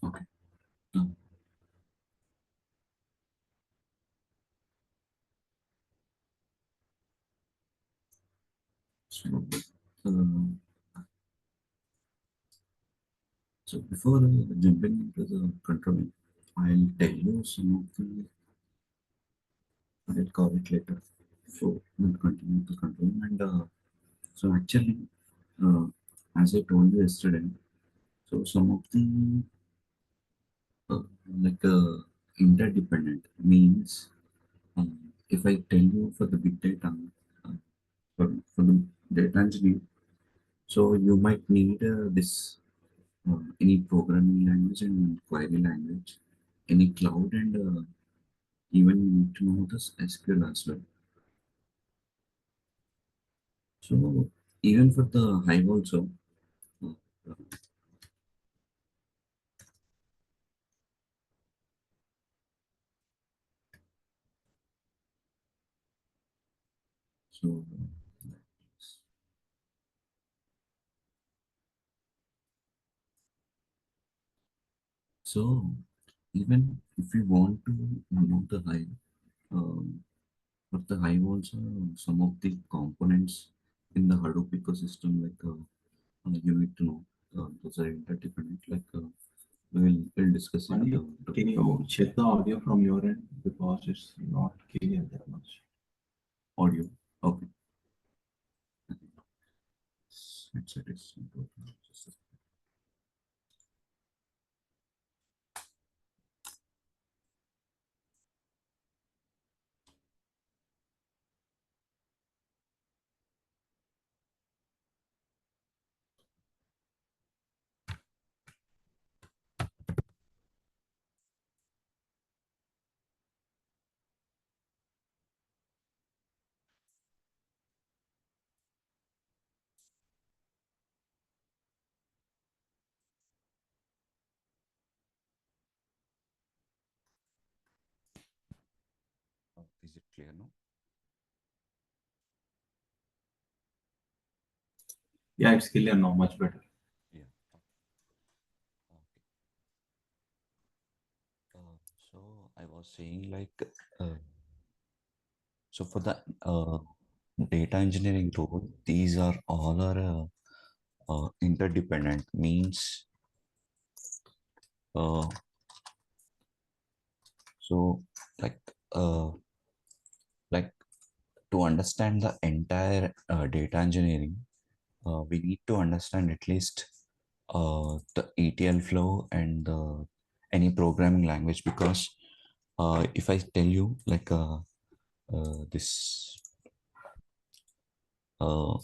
Okay. Uh, so, uh, so before jumping into the controlling, I'll tell you some of the, I'll cover it later. So we'll continue the controlling. And so actually, uh, as I told you yesterday, so some of the uh, like interdependent means if I tell you for the big data, uh, for the data engineering, so you might need this any programming language and query language, any cloud, and even you need to know this SQL as well. So even for the Hive also, uh, uh, so so even if you want to know the Hive, um, for the Hive also, some of the components in the Hadoop ecosystem, like you need to know, those are interdependent. Like we'll discuss it Manideep, can tomorrow. you check the audio from your end because it's not clear that much? Audio. Okay. Headset is important. Is it clear now? Yeah, it's clear now, much better. Yeah. Okay. So I was saying like, uh, so for the data engineering role, these are all are interdependent. Means uh, so like uh, like to understand the entire data engineering, we need to understand at least the ETL flow and any programming language, because if I tell you like this uh,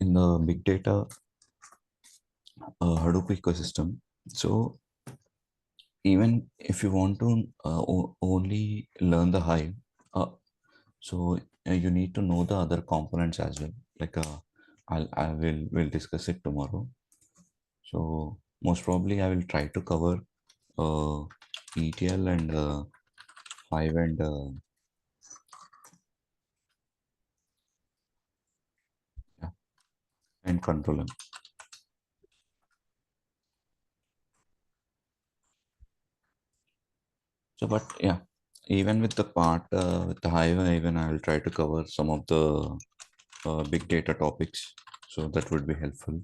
in the big data Hadoop ecosystem, so even if you want to only learn the Hive, uh, so you need to know the other components as well. Like I will discuss it tomorrow. So most probably I will try to cover uh, ETL and Hive and yeah, and ControlM. So but yeah, even with the part with the Hive, even I will try to cover some of the big data topics. So that would be helpful.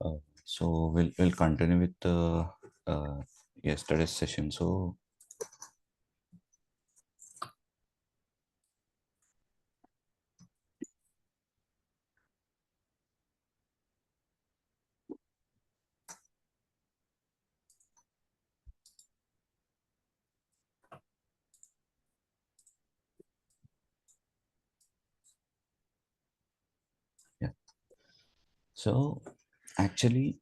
Uh, so we'll continue with the uh, yesterday's session. So yeah, so actually,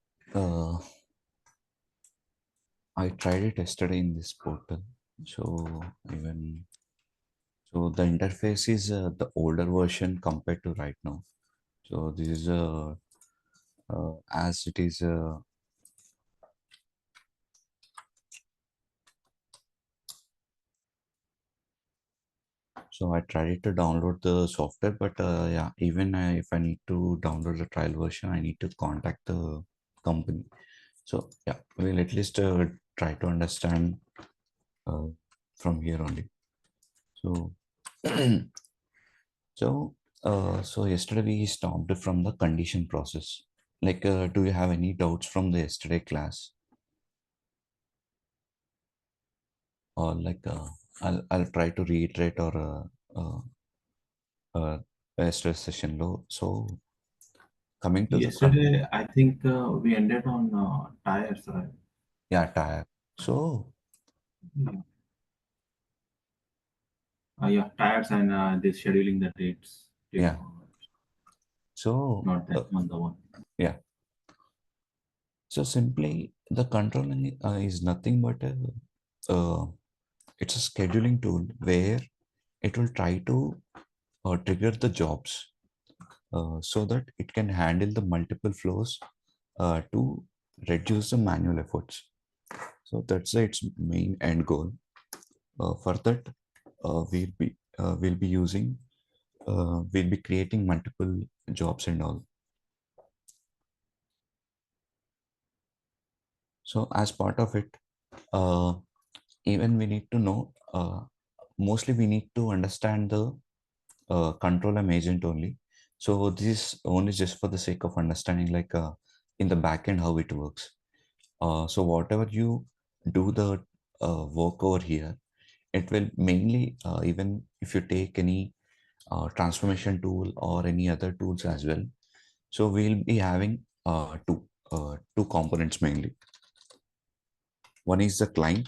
I tried it yesterday in this portal. So even so, the interface is the older version compared to right now. So this is as it is. So I tried to download the software, but yeah, even if I need to download the trial version, I need to contact the company. So yeah, we'll at least try to understand uh, from here only. So so yesterday we stopped from the condition process. Like, do you have any doubts from the yesterday class? Or like, I'll try to reiterate or yesterday session low. So coming to the Yesterday, I think we ended on tires, right? yeah, tire. So Yeah, yeah, tires and this scheduling the dates, date yeah, forward, so not that one, the one. yeah. So simply the controlling is nothing but a uh, it's a scheduling tool where it will try to trigger the jobs so that it can handle the multiple flows to reduce the manual efforts. So that's its main end goal. For that, we'll be using we'll be creating multiple jobs and all. So as part of it, uh, even we need to know. Mostly, we need to understand the control M agent only. So this is only just for the sake of understanding, like in the backend how it works. So whatever you do the work over here, it will mainly even if you take any transformation tool or any other tools as well. So we'll be having two components mainly. One is the client,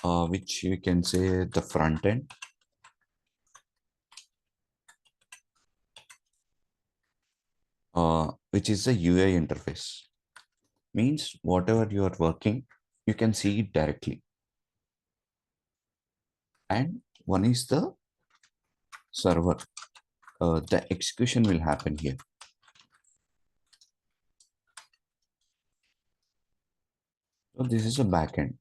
which you can say the front end, which is the UI interface. Means whatever you are working, you can see it directly. And one is the server. The execution will happen here. So this is a backend.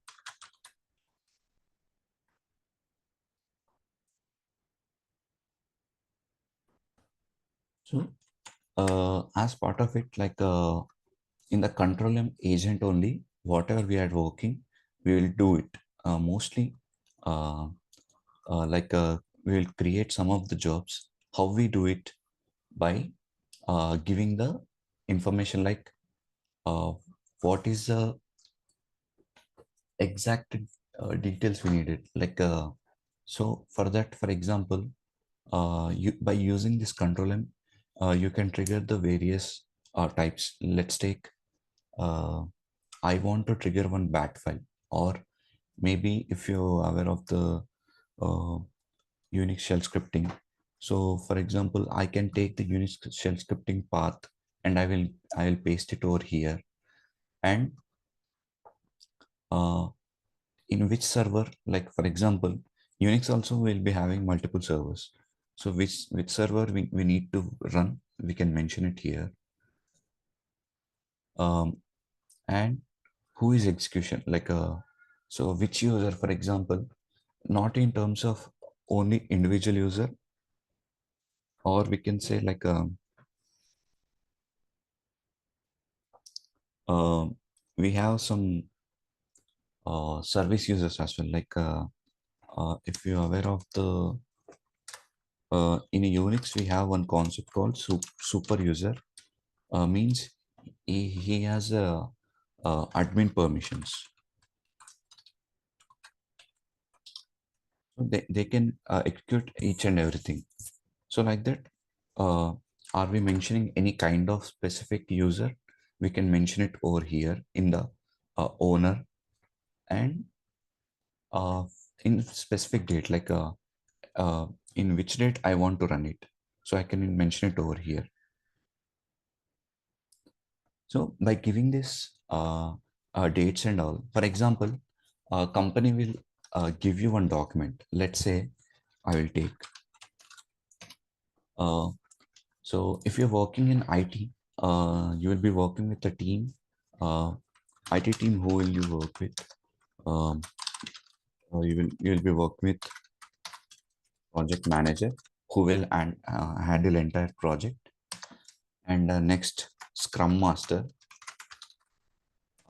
So as part of it, like in the ControlM agent only, whatever we are working, we will do it. Mostly, uh, like we will create some of the jobs. How we do it by giving the information like uh, what is the exact details we needed. Like so for that, for example, you by using this ControlM, you can trigger the various types. Let's take uh, I want to trigger one bat file, or maybe if you're aware of the uh, Unix shell scripting. So, for example, I can take the Unix shell scripting path and I will paste it over here. And uh, in which server, like for example, Unix also will be having multiple servers. So which server we need to run, we can mention it here. And who is execution, like so which user, for example, not in terms of only individual user, or we can say like uh, we have some service users as well, like if you're aware of the in a Unix we have one concept called super user. Means he has a admin permissions, so they can execute each and everything. So like that, are we mentioning any kind of specific user? We can mention it over here in the owner, and uh, in specific date, like uh, in which date I want to run it. So I can mention it over here. So by giving this dates and all, for example, a company will give you one document. Let's say I will take. Uh, so if you're working in IT, you will be working with a team. IT team, who will you work with? Um, you will be working with project manager who will handle entire project. And next, scrum master.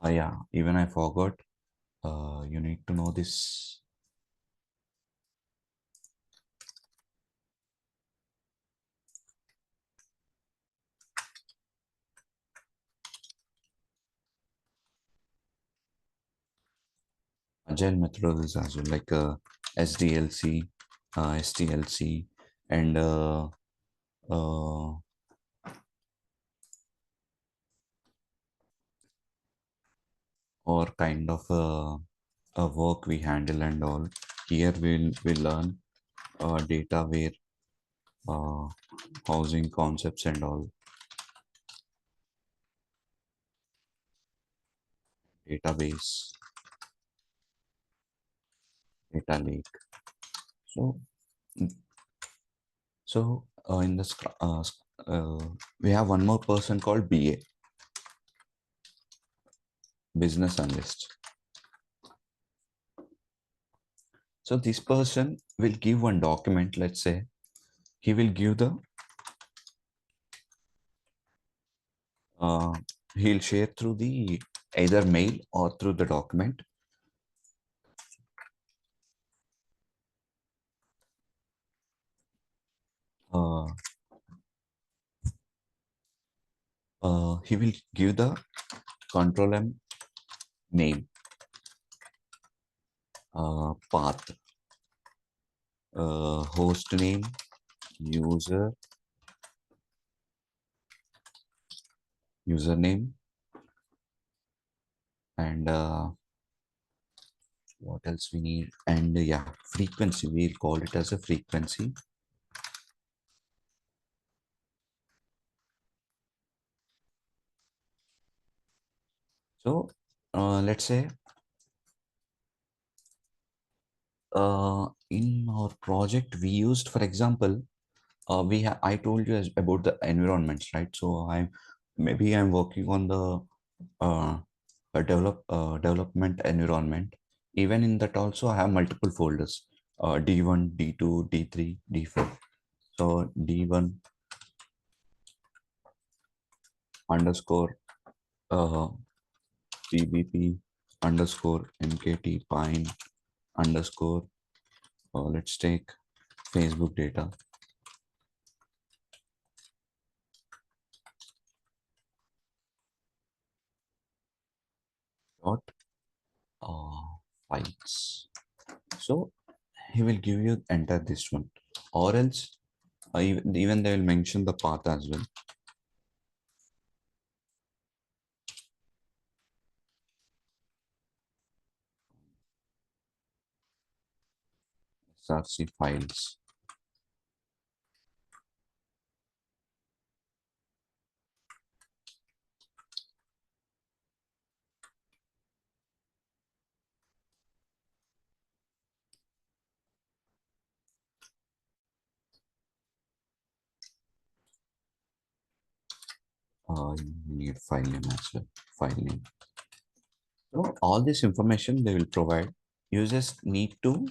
Yeah, even I forgot. You need to know this. Agile methodologies as well, like SDLC, STLC, and uh, or kind of a work we handle and all. Here we'll learn data where uh, housing concepts and all, database, data lake. So in the we have one more person called BA, business analyst. So this person will give one document. Let's say he will give the uh, he'll share through the either mail or through the document. Uh, he will give the ControlM name, path, host name, user, username, and what else we need? And yeah, frequency. We'll call it as a frequency. So let's say in our project we used, for example, I told you about the environments, right? So I'm working on the uh, development environment. Even in that also I have multiple folders, D1, D2, D3, D4. So D1 underscore uh, CBP underscore MKT Pine underscore, let's take Facebook data dot files. So he will give you enter this one, or else even they will mention the path as well. SRC files. You need file name as well. File name. So all this information they will provide. You just need to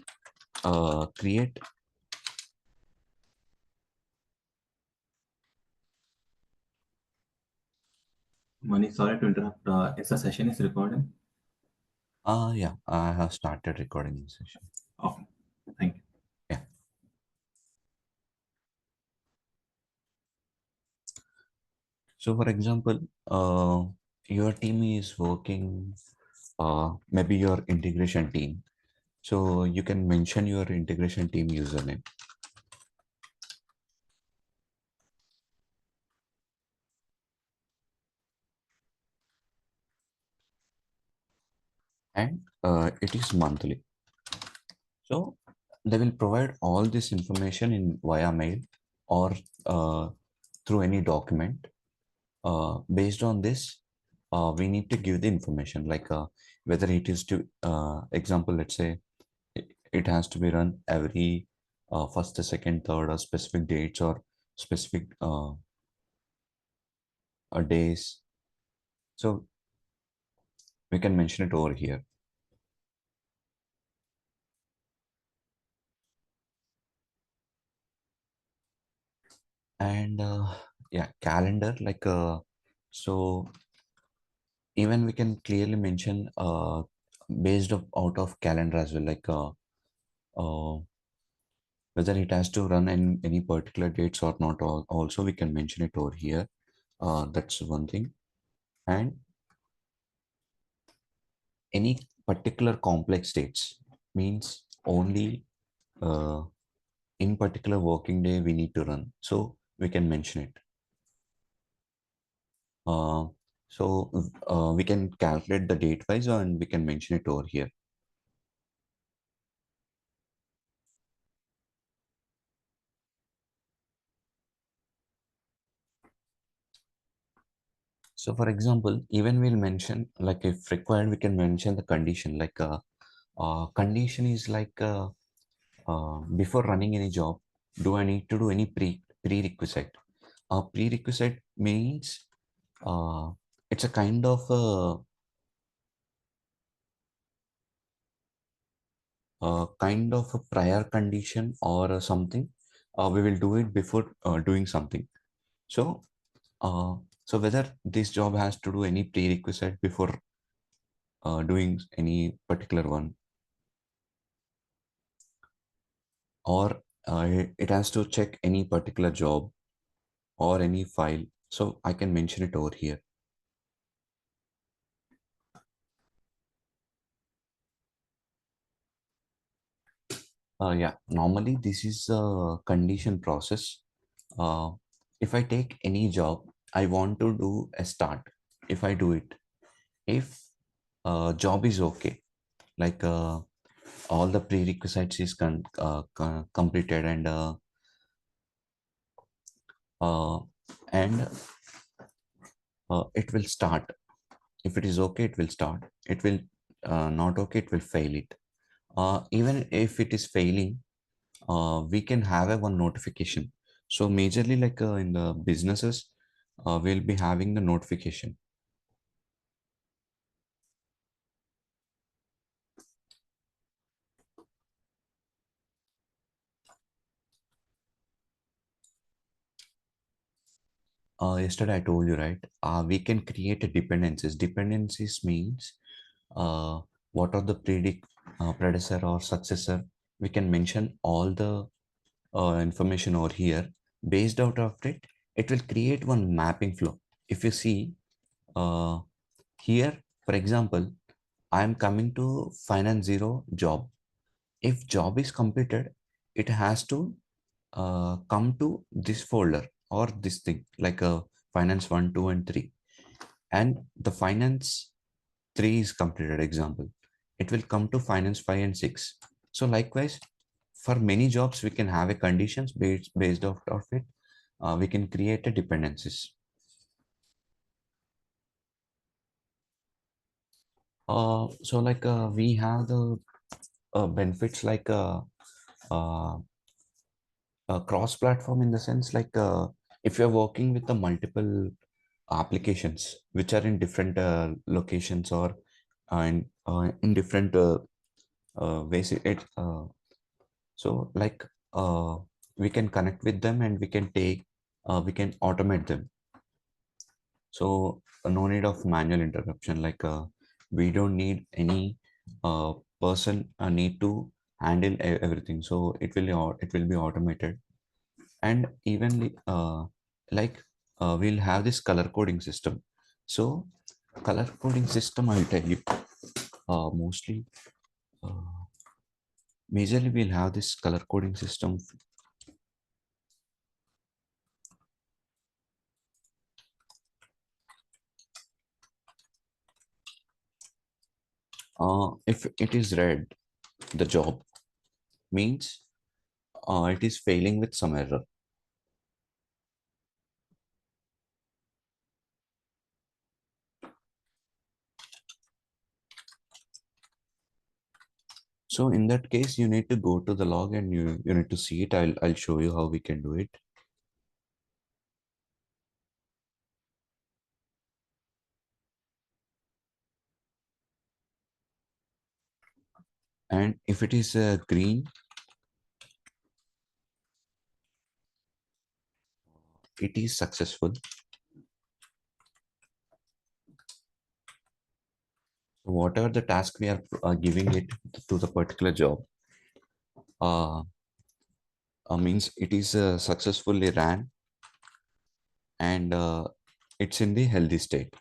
create. Mani, sorry to interrupt. Is the session is recording? Yeah, I have started recording this session. Okay, thank you. Yeah. So for example, your team is working, maybe your integration team. So you can mention your integration team username. And it is monthly. So they will provide all this information in via mail or through any document. Based on this, we need to give the information, like whether it is to example, let's say it has to be run every first, second, third, or specific dates or specific days. So we can mention it over here. And yeah, calendar, like so even we can clearly mention based out of calendar as well, like uh, whether it has to run in any particular dates or not. Also we can mention it over here. That's one thing. And any particular complex dates means only uh, in particular working day we need to run, so we can mention it. uh, we can calculate the date wise and we can mention it over here. So for example, even we'll mention, like if required we can mention the condition, like condition is like before running any job, do I need to do any prerequisite? Prerequisite means it's a kind of a prior condition or something. We will do it before doing something. So uh, so whether this job has to do any prerequisite before doing any particular one, or it has to check any particular job or any file, so I can mention it over here. Yeah, normally this is a condition process. uh, if I take any job, I want to do a start. If I do it, if job is okay, like all the prerequisites is completed, uh, and it will start. If it is okay, it will start. It will not okay, it will fail it. Even if it is failing, we can have a one notification. So majorly, like in the businesses, we'll be having the notification. Yesterday I told you, right? We can create a dependencies. Dependencies means uh, what are the predecessor or successor. We can mention all the information over here. Based out of it, it will create one mapping flow. If you see uh, here, for example, I am coming to finance zero job. If job is completed, it has to come to this folder or this thing, like a finance 1, 2, and 3. And the finance 3 is completed, example, it will come to finance 5 and 6. So likewise, for many jobs we can have a conditions based off of it. We can create a dependencies. So like we have the benefits, like uh, cross platform, in the sense like if you're working with the multiple applications which are in different locations, or in different ways, so like we can connect with them and we can automate them. So no need of manual interruption, like we don't need any person need to handle everything, so it will be automated. And evenly like we'll have this color coding system. So color coding system, I'll tell you, mostly uh, majorly we'll have this color coding system. If it is red, the job means it is failing with some error. So in that case, you need to go to the log and you need to see it. I'll show you how we can do it. And if it is green, it is successful, whatever the task we are giving it to the particular job, uh, means it is successfully ran, and it's in the healthy state.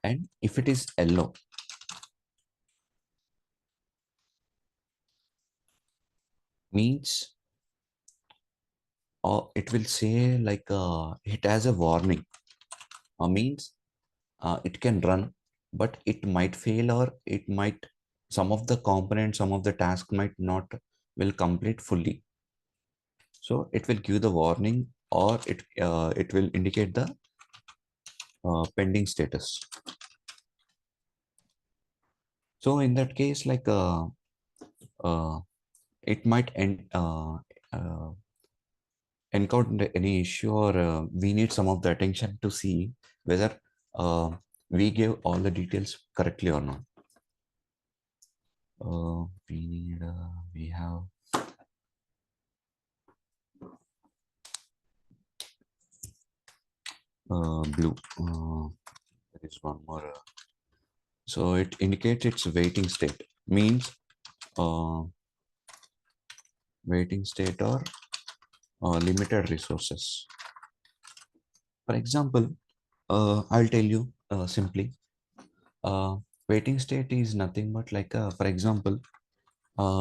And if it is yellow, means it will say like it has a warning, means it can run, but it might fail, or it might, some of the components, some of the task might not will complete fully. So it will give the warning, or it will indicate the pending status. So in that case, like uh, it might uh, encounter any issue, or we need some of the attention to see whether uh, we gave all the details correctly or not. We have blue. There is one more. So it indicates its waiting state, means uh, waiting state or limited resources. For example, I'll tell you simply. Uh, Waiting state is nothing but like, for example,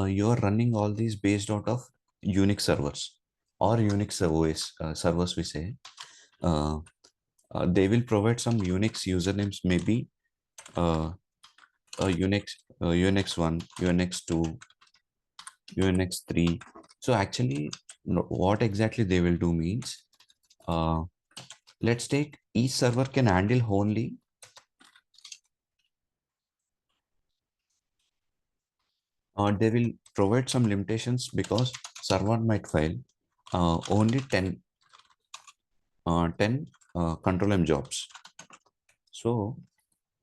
you're running all these based out of Unix servers or Unix OS servers, we say. Uh, they will provide some Unix usernames, maybe uh, Unix, Unix 1, Unix 2, Unix 3. So actually, what exactly they will do means, uh, let's take each server can handle only, they will provide some limitations because server might fail. Only 10 ControlM jobs. So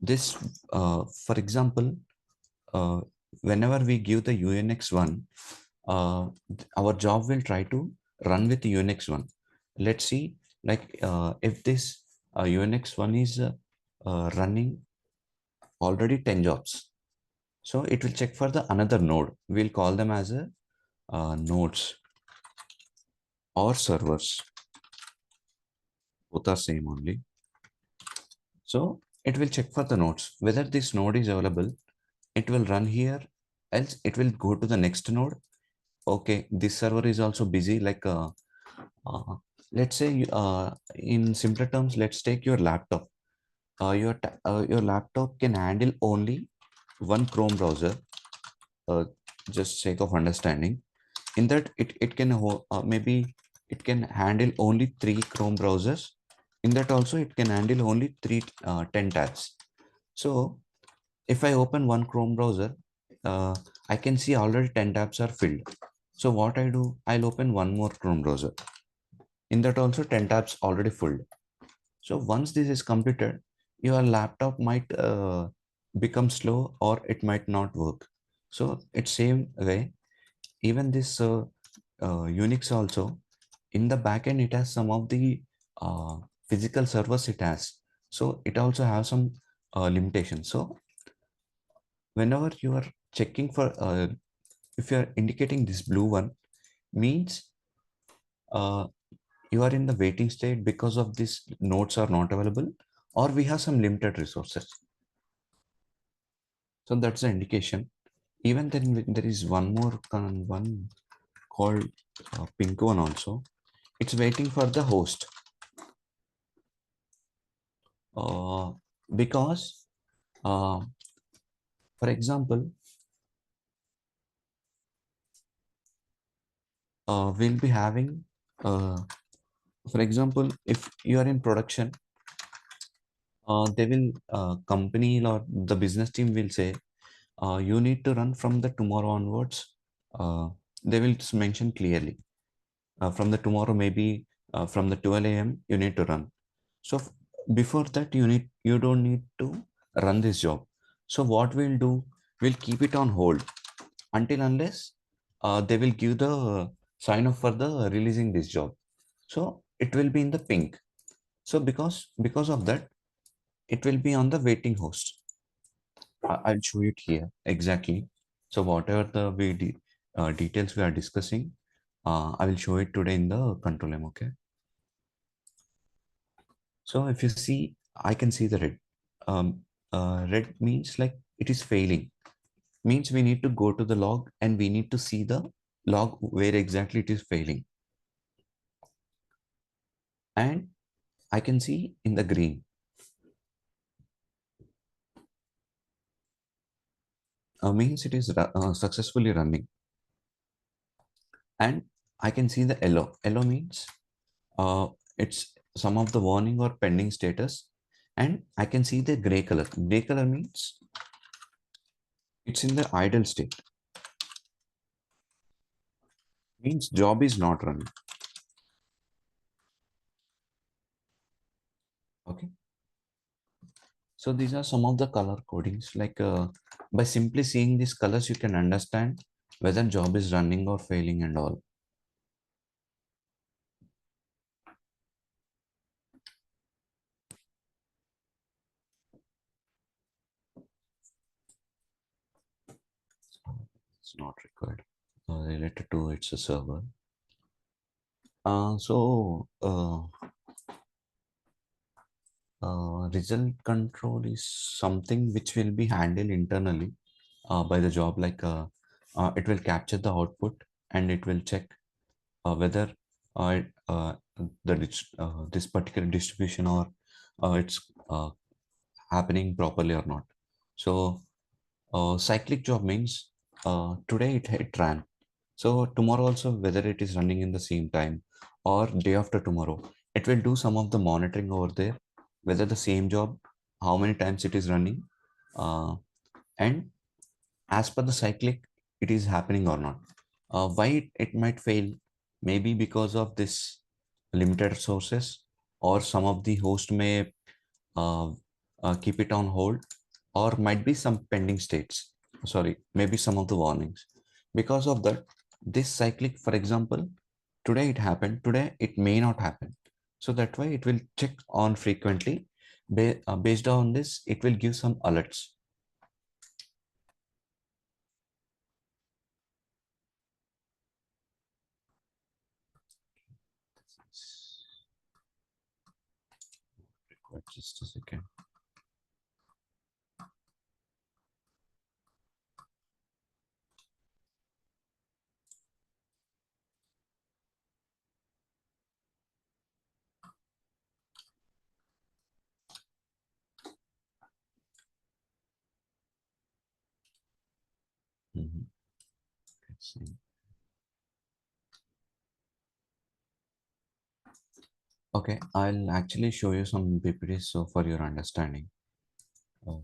this, for example, uh, whenever we give the Unix one, our job will try to run with Unix one. Let's see, like if this Unix one is running already 10 jobs. So it will check for the another node. We'll call them as a nodes or servers. Both are same only. So it will check for the nodes. Whether this node is available, it will run here, else it will go to the next node. Okay, this server is also busy. Like, uh, let's say, in simpler terms, let's take your laptop. Your laptop can handle only one Chrome browser, uh, just sake of understanding. In that, it can maybe it can handle only three Chrome browsers. In that also, it can handle only 10 tabs. So if I open one Chrome browser, I can see already 10 tabs are filled. So what I do, I'll open one more Chrome browser. In that also 10 tabs already filled. So once this is completed, your laptop might become slow, or it might not work. So it's same way, even this Unix also, in the backend, it has some of the physical servers it has. So it also has some limitations. So whenever you are checking for, if you are indicating this blue one, means uh, you are in the waiting state because of these nodes are not available, or we have some limited resources. So that's the indication. Even then, there is one more one called pink one also. It's waiting for the host, uh, because uh, for example, we'll be having, uh, for example, if you are in production, they will, company or the business team will say, you need to run from the tomorrow onwards. They will just mention clearly, from the tomorrow, maybe from the 12 a.m. you need to run. So before that, you don't need to run this job. So what we'll do, we'll keep it on hold until unless they will give the sign up for the releasing this job. So it will be in the pink. So because of that, it will be on the waiting host. I'll show it here exactly. So whatever details we are discussing, I will show it today in the control M. Okay. So if you see, I can see the red. Um, Red means like it is failing. Means we need to go to the log and we need to see the log where exactly it is failing. And I can see in the green. Means it is successfully running. And I can see the yellow. Yellow means it's some of the warning or pending status. And I can see the gray color. Gray color means it's in the idle state. Means job is not running. Okay. So these are some of the color codings. Like by simply seeing these colors, you can understand whether job is running or failing and all. It's not required. Related to its a server. Result control is something which will be handled internally by the job. Like it will capture the output and it will check whether this particular distribution or it's happening properly or not. So cyclic job means today it ran. So tomorrow also, whether it is running in the same time or day after tomorrow, it will do some of the monitoring over there, whether the same job, how many times it is running, uh, and as per the cyclic, it is happening or not. Why it might fail? Maybe because of this limited resources, or some of the host may uh, keep it on hold, or might be some pending states. Sorry, maybe some of the warnings. Because of that, this cyclic, for example, today it happened, today it may not happen. So that way it will check on frequently. Based on this, it will give some alerts. Just a second. Mhm. Let's see. Okay, I'll actually show you some PPTs so for your understanding. Uh,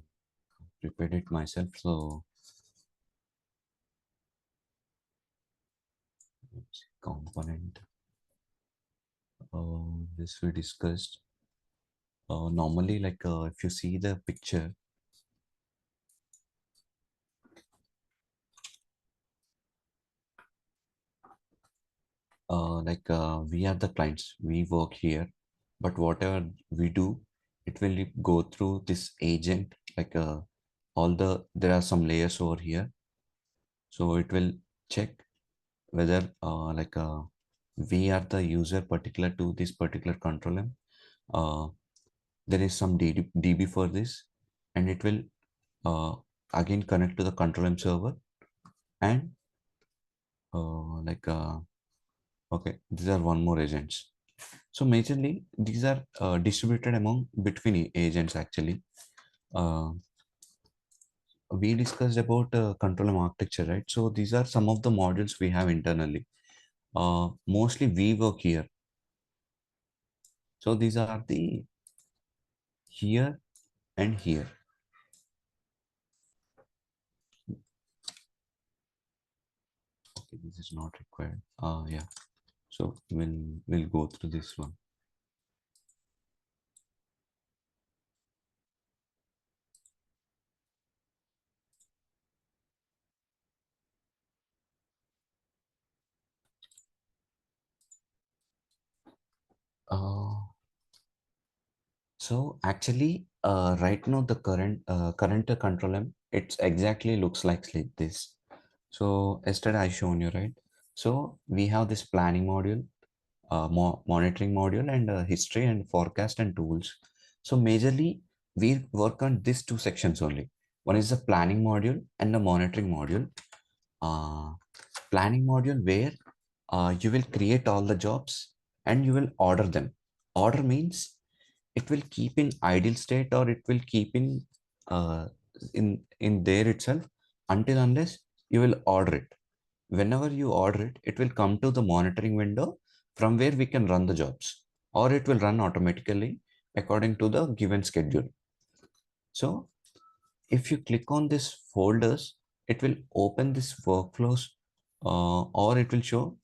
Prepared it myself, so let's see, component. This we discussed. Normally, like if you see the picture, we are the clients, we work here, but whatever we do, it will go through this agent. Like there are some layers over here, so it will check whether we are the user particular to this particular control M. Uh, there is some DB for this, and it will uh, again connect to the control M server and uh, like uh, okay, these are one more agents. So majorly these are distributed among between agents actually. Uh, we discussed about control M architecture, right? So these are some of the modules we have internally. Mostly we work here. So these are the here and here. Okay, this is not required. Yeah. So we'll go through this one. So actually, right now the current control M, it's exactly looks like this. So yesterday I shown you, right? So we have this planning module, monitoring module, and history and forecast and tools. So majorly we work on these two sections only. One is the planning module and the monitoring module. uh, Planning module where you will create all the jobs and you will order them. Order means it will keep in idle state, or it will keep uh, in there itself until unless you will order it. Whenever you order it, it will come to the monitoring window from where we can run the jobs, or it will run automatically according to the given schedule. So if you click on this folders, it will open this workflows, or it will show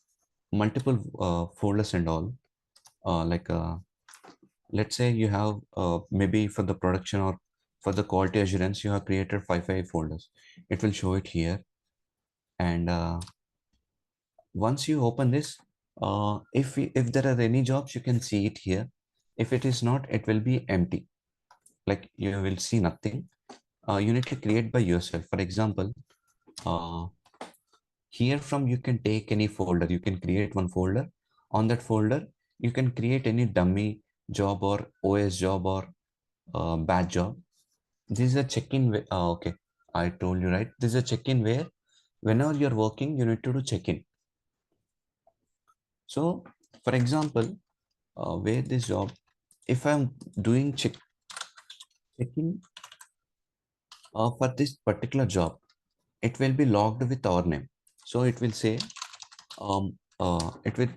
multiple folders and all. Like let's say you have maybe for the production or for the quality assurance, you have created five folders. It will show it here. And once you open this, if there are any jobs, you can see it here. If it is not, it will be empty, like you will see nothing. You need to create by yourself. For example, uh, here from you can take any folder, you can create one folder. On that folder you can create any dummy job or OS job or bad job. This is a check-in okay, I told you, right? This is a check-in where whenever you're working, you need to do check-in. So for example, where this job, if I'm doing check-in for this particular job, it will be logged with our name. So it will say it will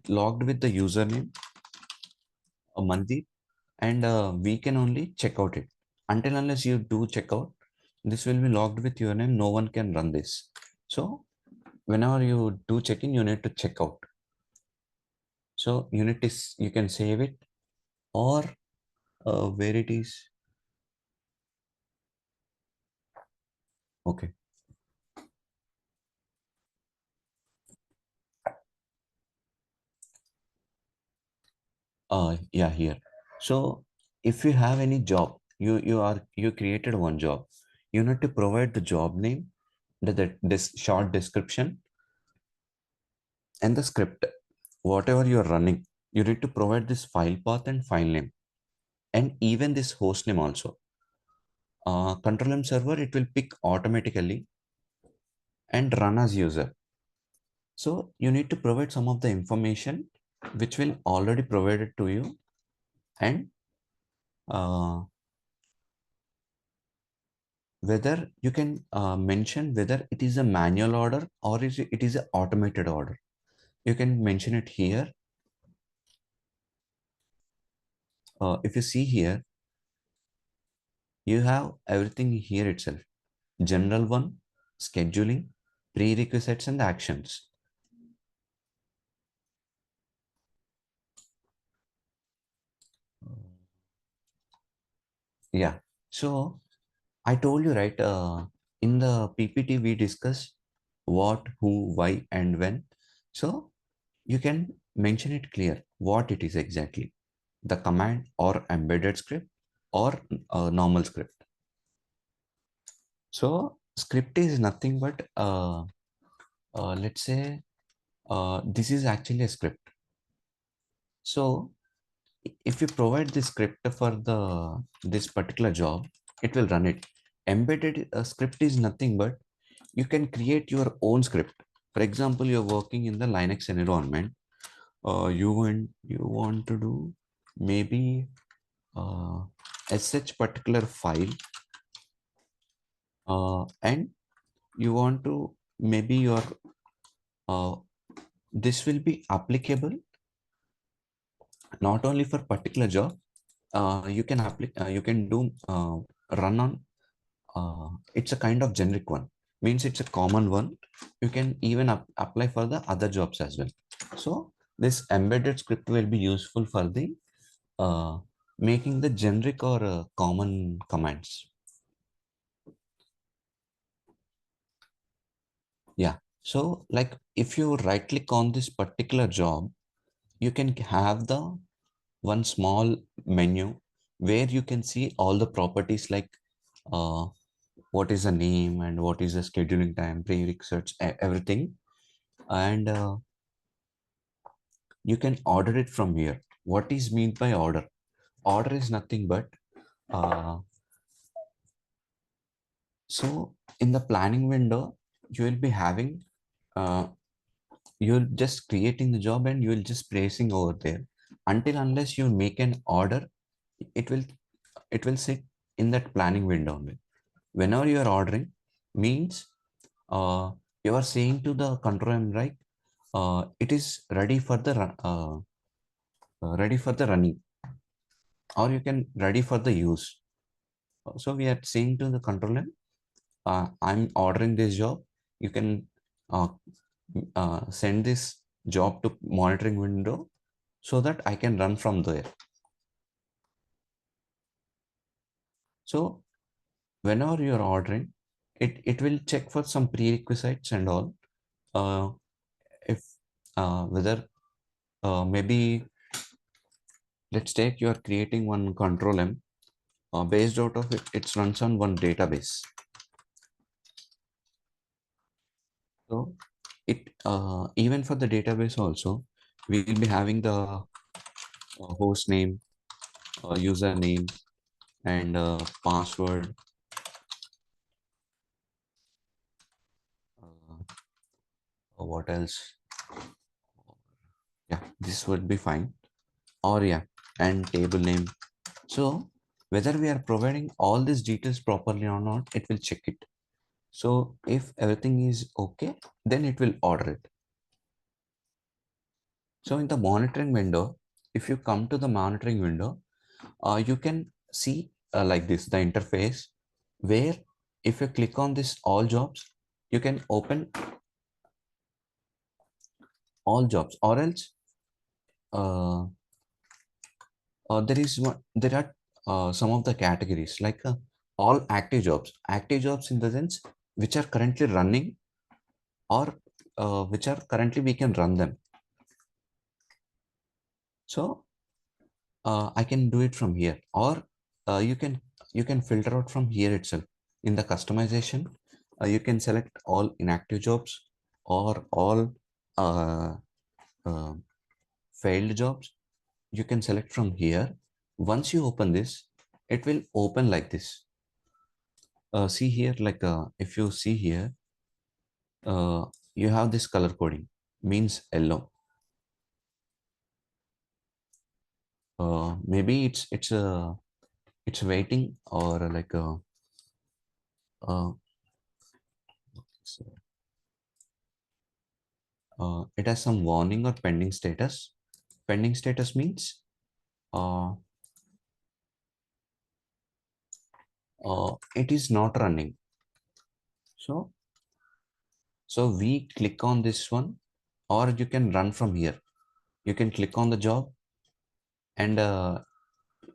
logged with the username Manideep, and we can only check out it. Until unless you do check out, this will be logged with your name. No one can run this. So whenever you do check in, you need to check out. So you can save it, or where it is. Okay. Yeah, here. So if you have any job, you created one job. You need to provide the job name, this short description, and the script. Whatever you are running, you need to provide this file path and file name, and even this host name also. ControlM server, it will pick automatically and run as user. So you need to provide some of the information which will already provided to you, and uh, whether you can mention whether it is a manual order or it is an automated order. You can mention it here. If you see here, you have everything here itself. General one, scheduling, prerequisites, and actions. Yeah. So I told you, right? In the PPT, we discussed what, who, why, and when. So you can mention it clear what it is exactly, the command or embedded script or normal script. So script is nothing but let's say this is actually a script. So if you provide the script for the this particular job, it will run it. Embedded script is nothing but you can create your own script. For example, you're working in the Linux environment. You want to do maybe uh, a such particular file, and you want to maybe your uh, this will be applicable not only for particular job. You can do run on it's a kind of generic one, means it's a common one. You can even apply for the other jobs as well. So this embedded script will be useful for the uh, making the generic or common commands. Yeah. So like if you right click on this particular job, you can have the one small menu where you can see all the properties like uh, what is the name and what is the scheduling time, prerequisites, everything. And you can order it from here. What is meant by order? Order is nothing but uh, so in the planning window, you will be having uh, you'll just creating the job and you will just placing over there until unless you make an order, it will it will sit in that planning window only. Whenever you are ordering means you are saying to the control, right? It is ready for the ready for the running, or you can ready for the use. So we are saying to the control, I'm ordering this job. You can uh, send this job to monitoring window so that I can run from there. So whenever you're ordering, it will check for some prerequisites and all. If whether maybe let's take you are creating one control M based out of it, it runs on one database. So it even for the database also, we will be having the host name, username, and password. What else? Yeah, this would be fine. Or yeah, and table name. So whether we are providing all these details properly or not, it will check it. So if everything is okay, then it will order it. So in the monitoring window, if you come to the monitoring window, you can see like this, the interface where if you click on this all jobs, you can open all jobs, or else uh, there are some of the categories like all active jobs in the sense which are currently running, or which are currently we can run them. So I can do it from here, or you can filter out from here itself. In the customization, you can select all inactive jobs or all uh, uh, failed jobs. You can select from here. Once you open this, it will open like this. See here, like if you see here, you have this color coding means yellow. Maybe it's waiting, or like uh, so, it has some warning or pending status. Pending status means uh, it is not running. So we click on this one, or you can run from here. You can click on the job, and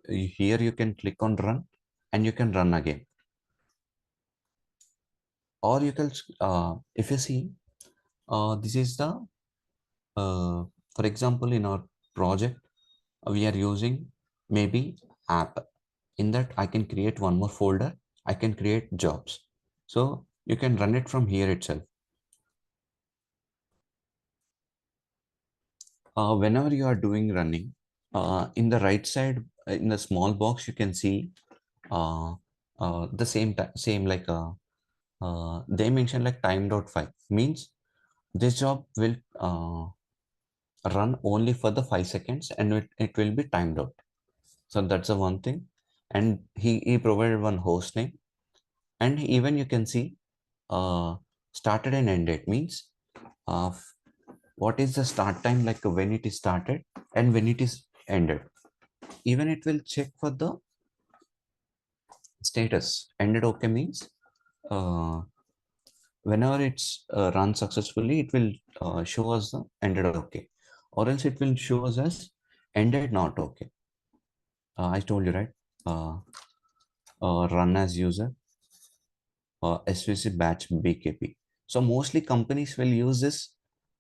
here you can click on run, and you can run again. Or you can if you see, this is the for example, in our project, we are using maybe app. In that I can create one more folder. I can create jobs, so you can run it from here itself. Whenever you are doing running, in the right side, in the small box, you can see uh, the same like they mention like time.5 means this job will run only for the 5 seconds, and it will be timed out. So that's the one thing. And he provided one host name, and even you can see started and ended means uh, what is the start time, like when it is started and when it is ended. Even it will check for the status. Ended okay means uh, whenever it's run successfully, it will show us the ended okay, or else it will show us as ended not okay. I told you, right? uh, Run as user, SVC batch BKP. So mostly companies will use this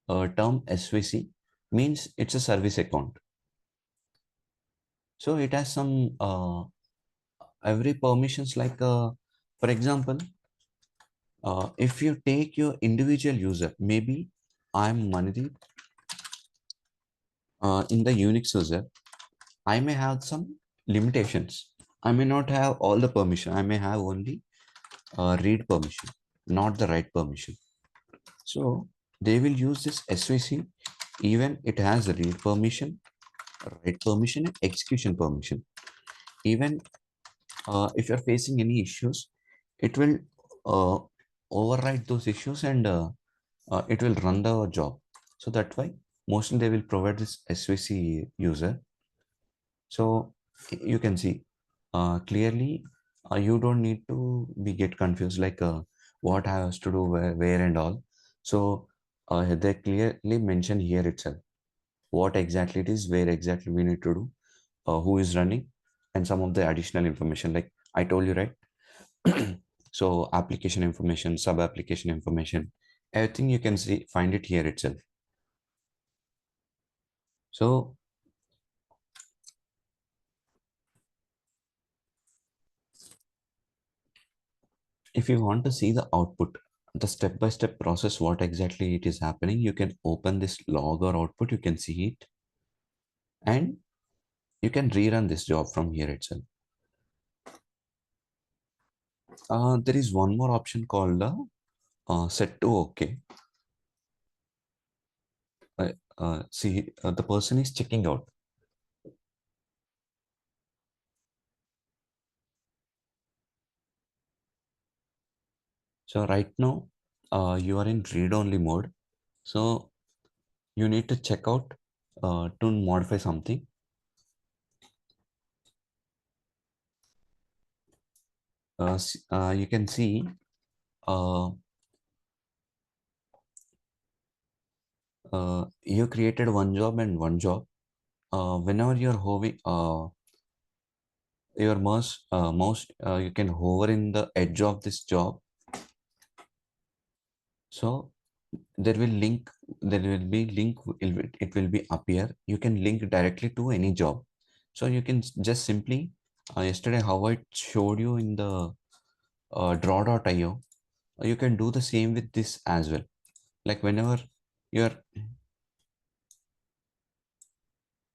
term SVC, means it's a service account. So it has some every permissions like, for example, if you take your individual user, maybe I'm Manideep, in the Unix user, I may have some limitations. I may not have all the permission. I may have only read permission, not the write permission. So they will use this SVC, even it has a read permission, write permission, and execution permission. Even if you're facing any issues, it will uh, override those issues, and it will run the job. So that's why mostly they will provide this SVC user. So you can see clearly, you don't need to be get confused like what has to do where and all. So they clearly mention here itself what exactly it is, where exactly we need to do, who is running, and some of the additional information like I told you, right? So application information, sub application information, everything you can see, find it here itself. So if you want to see the output, the step-by-step process, what exactly it is happening, you can open this log or output, you can see it, and you can rerun this job from here itself. There is one more option called the set to OK. See, the person is checking out. So right now, you are in read-only mode. So you need to check out to modify something. You can see uh, you created one job and one job. Whenever you're hovering, your mouse, you can hover in the edge of this job. So there will link, there will be link, it will be appear. You can link directly to any job. So you can just simply, yesterday how I showed you in the draw.io, you can do the same with this as well. Like whenever you're,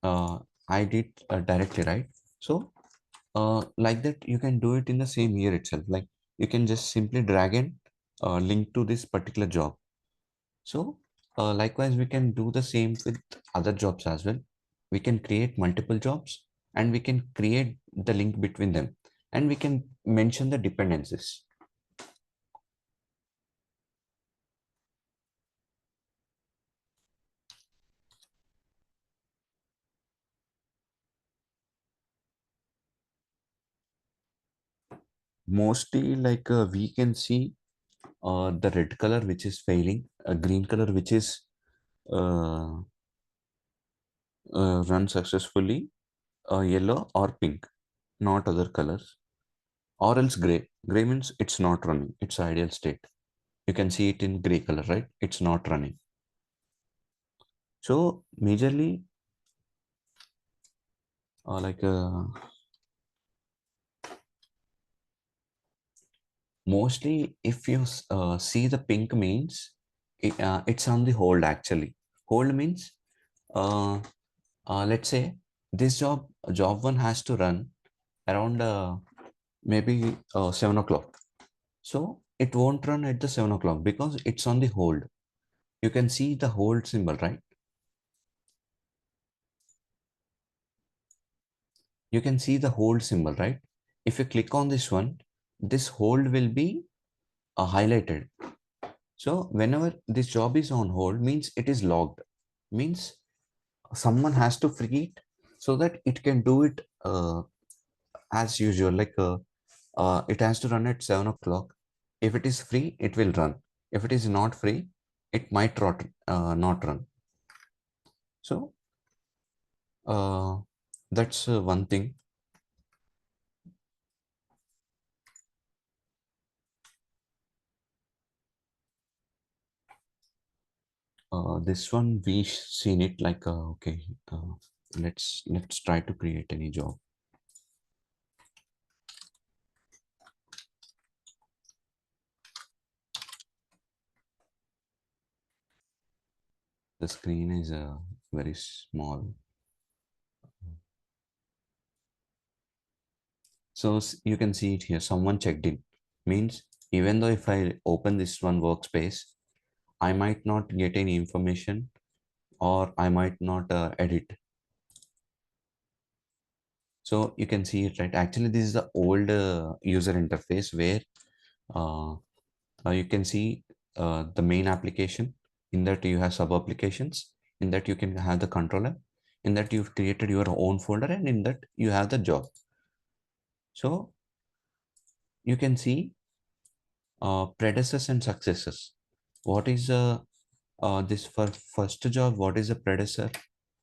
I did directly, right? So like that, you can do it in the same year itself. Like you can just simply drag and link to this particular job. So likewise, we can do the same with other jobs as well. We can create multiple jobs and we can create the link between them, and we can mention the dependencies. Mostly like we can see the red color which is failing, a green color which is uh, run successfully, yellow or pink, not other colors, or else gray. Gray means it's not running, it's ideal state. You can see it in gray color, right? It's not running. So majorly, like mostly if you see the pink means it's on the hold actually. Hold means let's say this job one has to run around maybe 7 o'clock. So it won't run at the 7 o'clock because it's on the hold. You can see the hold symbol, right? You can see the hold symbol, right? If you click on this one, this hold will be highlighted. So whenever this job is on hold, means it is logged. Means someone has to free it so that it can do it as usual. Like it has to run at 7 o'clock. If it is free, it will run. If it is not free, it might not run. So uh, that's one thing. This one we seen it like okay. Uh, let's try to create any job. The screen is very small. So you can see it here. Someone checked in. Means even though if I open this one workspace, I might not get any information or I might not edit. So you can see it, right? Actually, this is the old user interface where uh, you can see the main application. In that you have sub applications. In that you can have the controller. In that you've created your own folder, and in that you have the job. So you can see predecessors and successors. What is this for first job? What is the predecessor?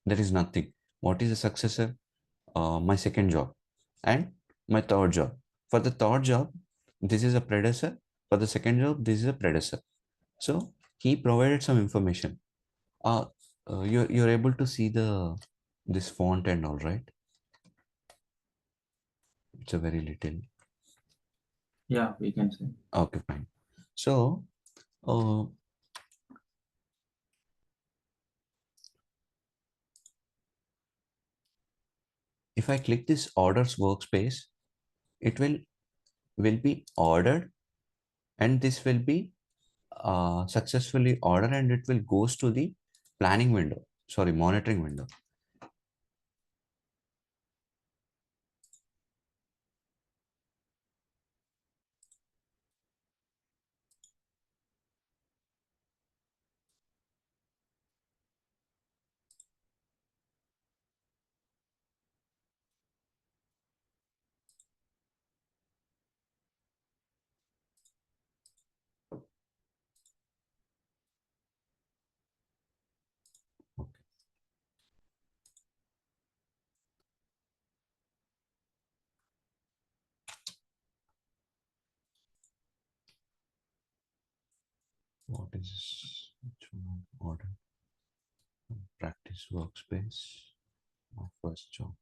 There is nothing. What is the successor? My second job and my third job. For the third job, this is a predecessor. For the second job, this is a predecessor. So he provided some information. Uh, you're able to see the this font and all, right? It's a very little. Yeah, we can say. Okay, fine. So uh, if I click this orders workspace, it will be ordered, and this will be successfully ordered, and it will goes to the planning window. Sorry, monitoring window. Okay. What is this? Which one? Order practice workspace. My first job.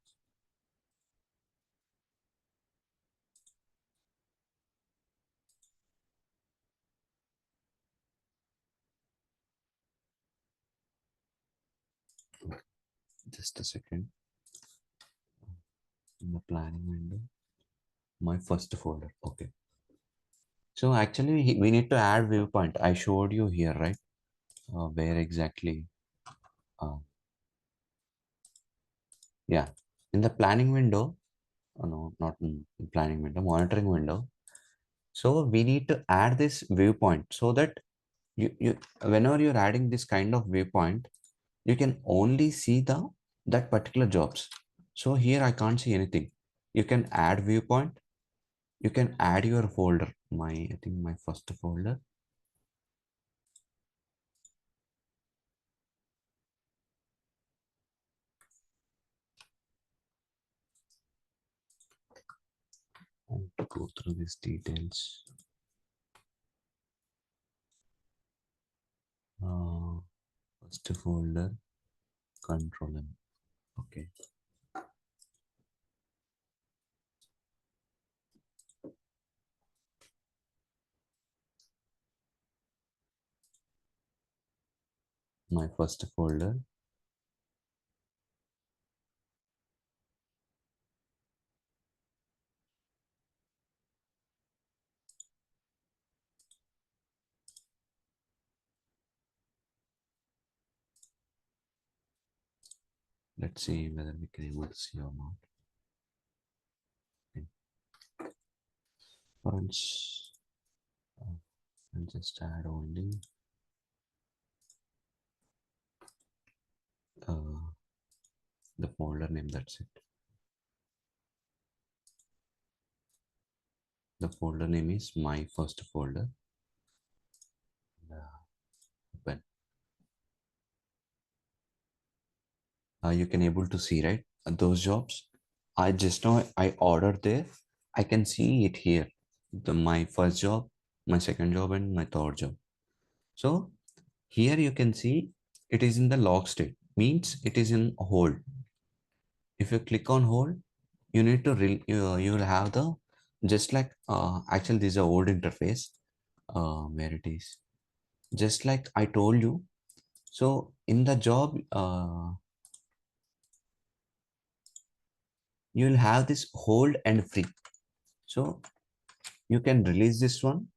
Just a second. In the planning window, my first folder. Okay. So actually, we need to add viewpoint. I showed you here, right? Where exactly? Uh, yeah, in the planning window. No, not in planning window, monitoring window. So we need to add this viewpoint so that you whenever you're adding this kind of viewpoint, you can only see the that particular jobs. So here I can't see anything. You can add viewpoint. You can add your folder. I think my first folder. I have to go through these details. Uh, First folder, ControlM. Okay. My first folder. Let's see whether we can able to see or not. Okay. Once I'll just add only uh, the folder name. That's it. The folder name is my first folder. Open. You can able to see, right, those jobs. I just know I ordered there. I can see it here, my first job, my second job, and my third job. So here you can see it is in the log state, means it is in hold. If you click on hold, you need to you will have the just like actually this is a old interface where it is just like I told you. So in the job, you will have this hold and free. So you can release this one.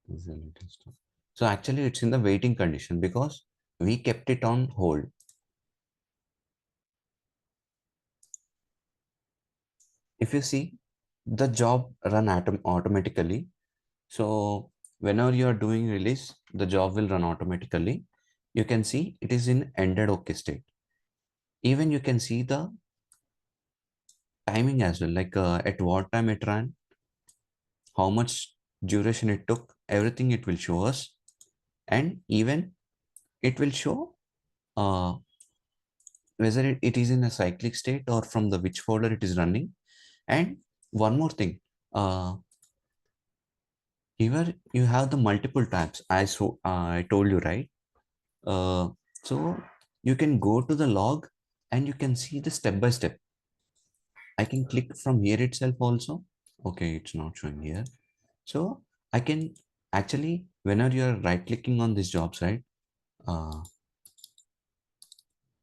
This is the latest one. So actually it's in the waiting condition because we kept it on hold. If you see, the job run automatically. So whenever you are doing release, the job will run automatically. You can see it is in ended okay state. Even you can see the timing as well, like at what time it ran, how much duration it took, everything it will show us. And even it will show uh, whether it is in a cyclic state or from the which folder it is running. And one more thing, uh, here you have the multiple tabs. I told you, right? So you can go to the log and you can see the step by step. I can click from here itself also. Okay, it's not showing here. So I can actually, whenever you're right clicking on these jobs, right? Uh,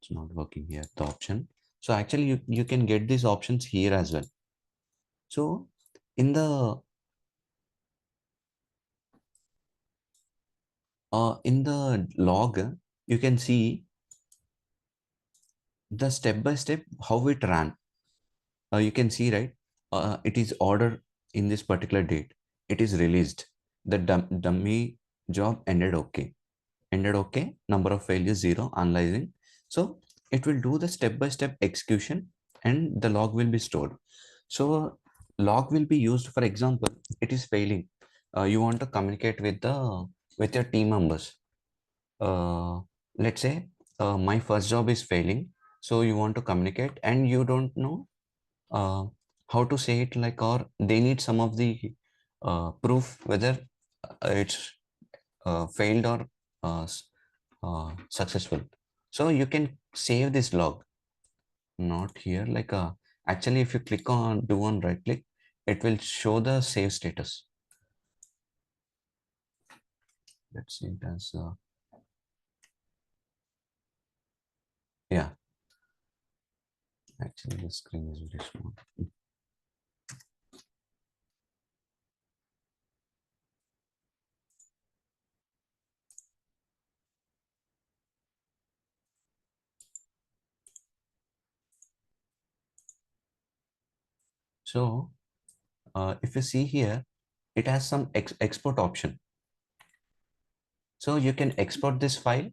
it's not working here, the option. So actually you can get these options here as well. So in the log, you can see the step by step how it ran. You can see, right? It is ordered in this particular date. It is released. The dummy job ended okay. Ended okay. Number of failures 0. Analyzing. So it will do the step by step execution, and the log will be stored. So log will be used. For example, it is failing. You want to communicate with your team members. Uh, let's say my first job is failing. So you want to communicate, and you don't know uh, how to say it, like, or they need some of the proof whether it's failed or successful. So you can save this log. Not here, like, actually if you click on do on right click, it will show the save status. Let's see it as yeah, actually the screen is very small. So if you see here, it has some export option. So you can export this file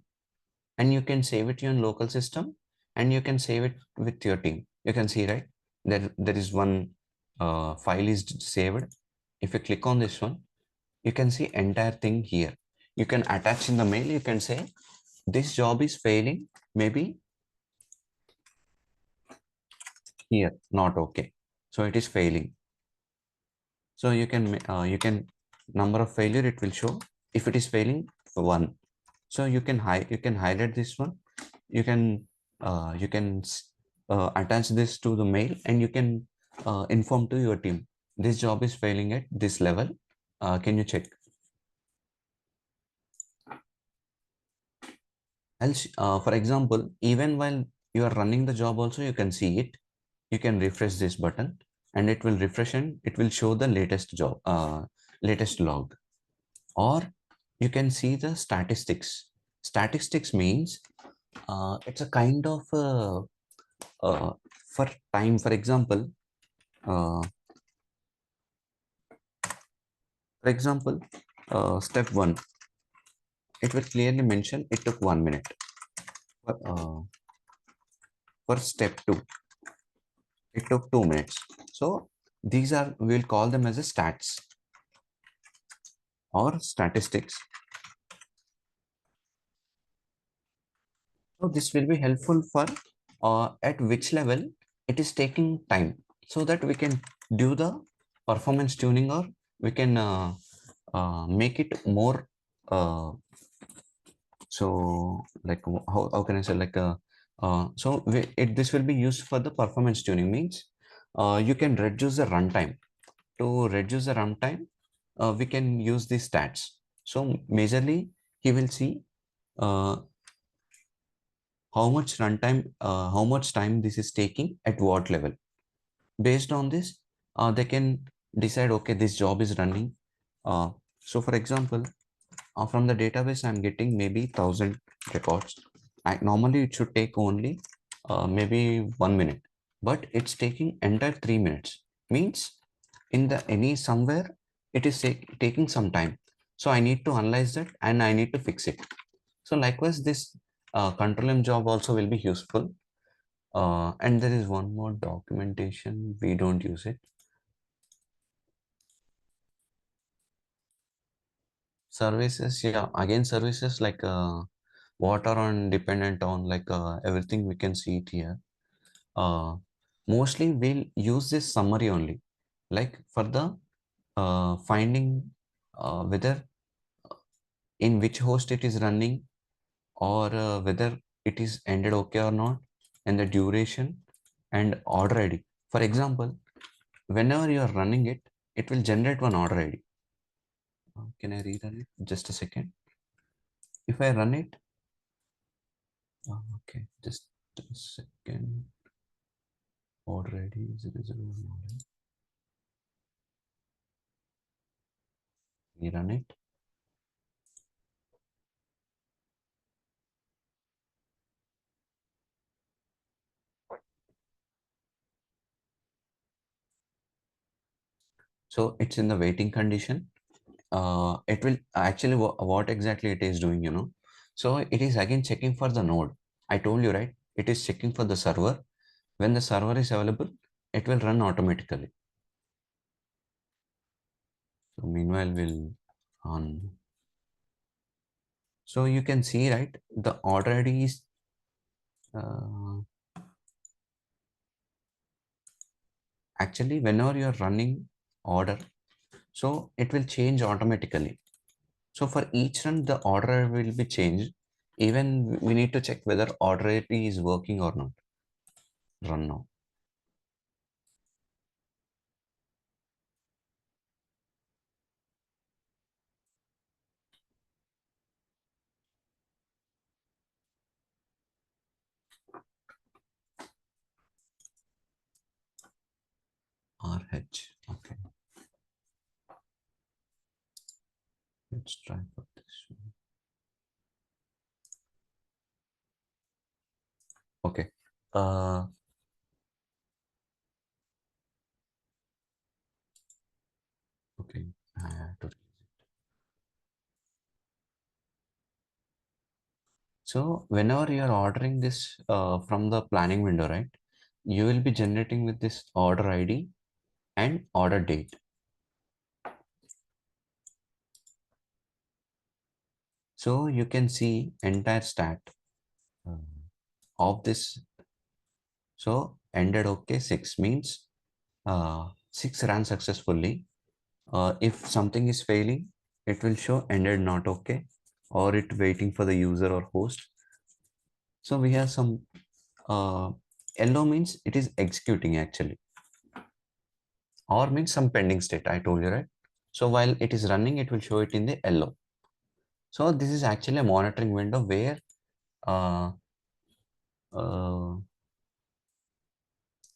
and you can save it in your local system, and you can save it with your team. You can see, right? There is one file is saved. If you click on this one, you can see entire thing here. You can attach in the mail. You can say this job is failing. Maybe here, not okay. So it is failing. So you can number of failure it will show. If it is failing for 1, so you can highlight this one. You can attach this to the mail, and you can inform to your team, this job is failing at this level, can you check? Else, for example, even while you are running the job also, you can see it. You can refresh this button, and it will refresh and it will show the latest log. Or you can see the statistics. Statistics means it's a kind of uh, for time. Uh, for example, step 1, it will clearly mention it took 1 minute. For step 2, it took 2 minutes. So these are, we'll call them as a stats or statistics. So this will be helpful for at which level it is taking time, so that we can do the performance tuning, or we can make it more so like how can I say like this will be used for the performance tuning means you can reduce the runtime. To reduce the runtime, we can use these stats. So majorly he will see uh, how much runtime, how much time this is taking at what level. Based on this, they can decide, okay, this job is running. So for example, from the database, I'm getting maybe 1,000 records. Normally, it should take only maybe 1 minute, but it's taking entire 3 minutes. Means in the any somewhere it is taking some time. So I need to analyze that and I need to fix it. So likewise, this ControlM job also will be useful. And there is one more documentation. We don't use it. Services, yeah. Again, services like what are on dependent on like everything we can see it here. Mostly we'll use this summary only, like for the finding whether in which host it is running or whether it is ended okay or not, and the duration and order ID. For example, whenever you are running it, it will generate one order ID. Can I rerun it? Just a second. If I run it, okay, just a second. Order ID 001. Rerun it. So it's in the waiting condition. It will actually what exactly it is doing, you know. So it is again checking for the node. I told you, right? It is checking for the server. When the server is available, it will run automatically. So meanwhile, we'll on. So you can see, right? The order ID is uh, actually whenever you are running order, so it will change automatically. So for each run, the order will be changed. Even we need to check whether order ID is working or not. Run now. RH. Okay. Let's try for this one. Okay. Uh, okay. I have to. So whenever you are ordering this from the planning window, right? You will be generating with this order ID and order date. So you can see entire stat uh, of this. So ended okay 6 means 6 ran successfully. If something is failing, it will show ended not okay or it waiting for the user or host. So we have some yellow means it is executing actually, or means some pending state. I told you, right? So while it is running, it will show it in the yellow. So this is actually a monitoring window where uh, uh,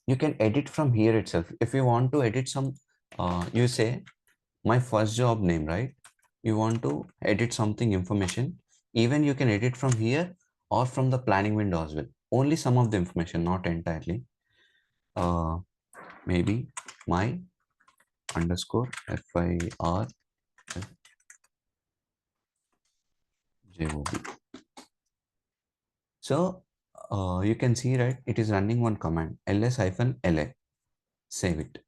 you can edit from here itself. If you want to edit some, you say my first job name, right? You want to edit something information, even you can edit from here or from the planning window as well. Only some of the information, not entirely. Uh, Maybe my underscore FIR JOB. So you can see, right? It is running one command ls-la. Save it.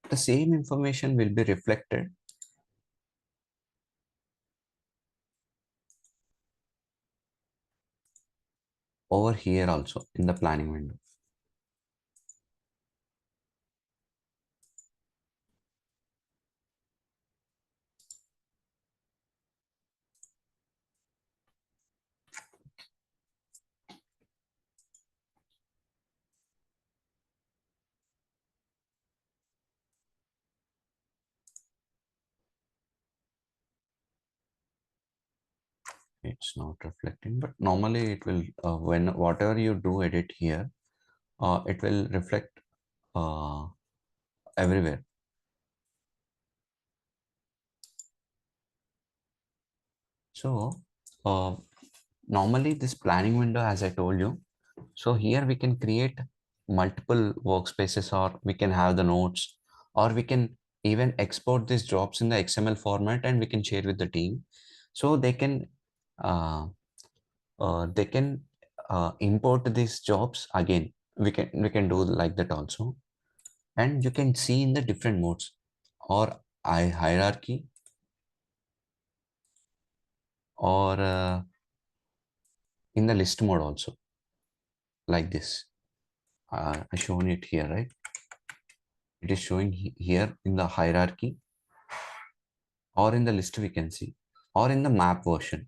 The same information will be reflected over here also in the planning window. It's not reflecting, but normally it will, when whatever you do edit here, it will reflect uh, everywhere. So uh, normally this planning window, as I told you, so here we can create multiple workspaces, or we can have the notes, or we can even export these jobs in the XML format and we can share with the team. So uh, they can import these jobs again. We can do like that also, and you can see in the different modes, or hierarchy, or in the list mode also, like this. I shown it here, right? It is showing here in the hierarchy, or in the list we can see, or in the map version.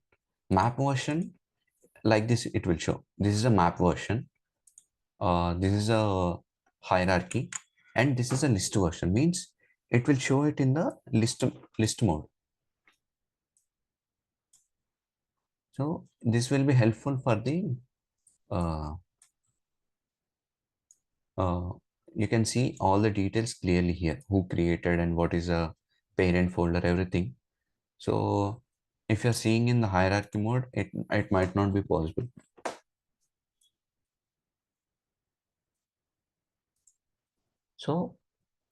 Map version, like this it will show. This is a map version. This is a hierarchy, and this is a list version. Means it will show it in the list mode. So this will be helpful for the uh, uh, you can see all the details clearly here, who created and what is a parent folder, everything. So if you're seeing in the hierarchy mode, it might not be possible. So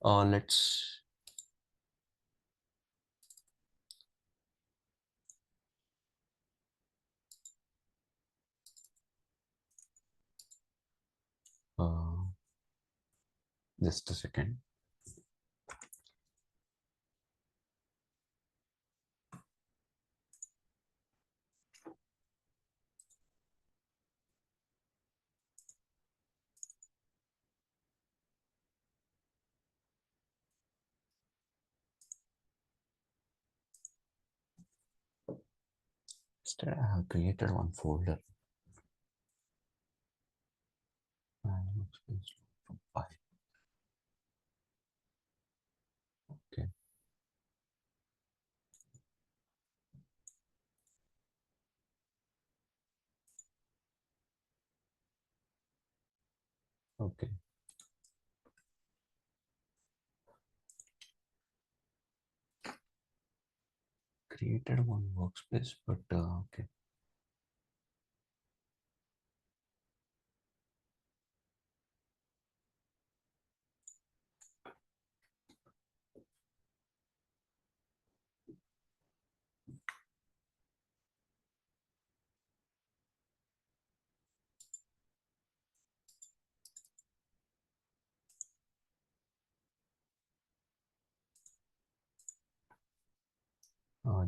let's uh, just a second. Instead, I have created one folder. Okay. Okay. Created one workspace, but okay.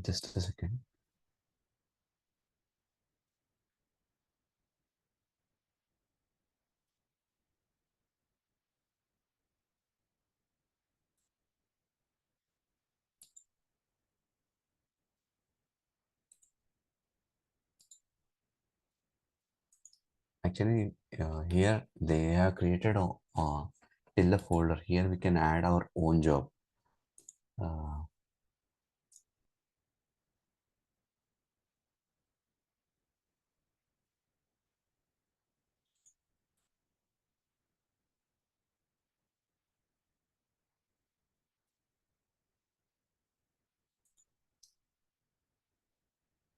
Just a second. Actually, here they have created a till the folder. Here we can add our own job. Uh,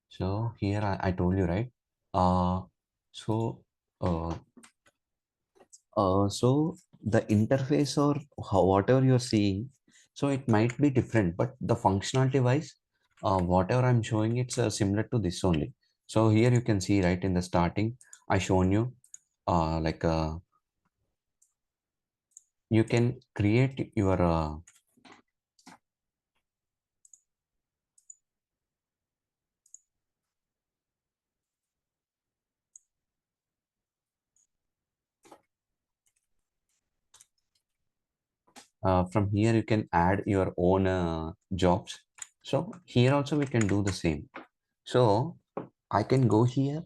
so here I told you, right? Uh, so uh, so the interface, or whatever you're seeing, so it might be different, but the functionality wise, whatever I'm showing, it's similar to this only. So here you can see, right, in the starting, I shown you like you can create your from here you can add your own jobs. So here also we can do the same. So I can go here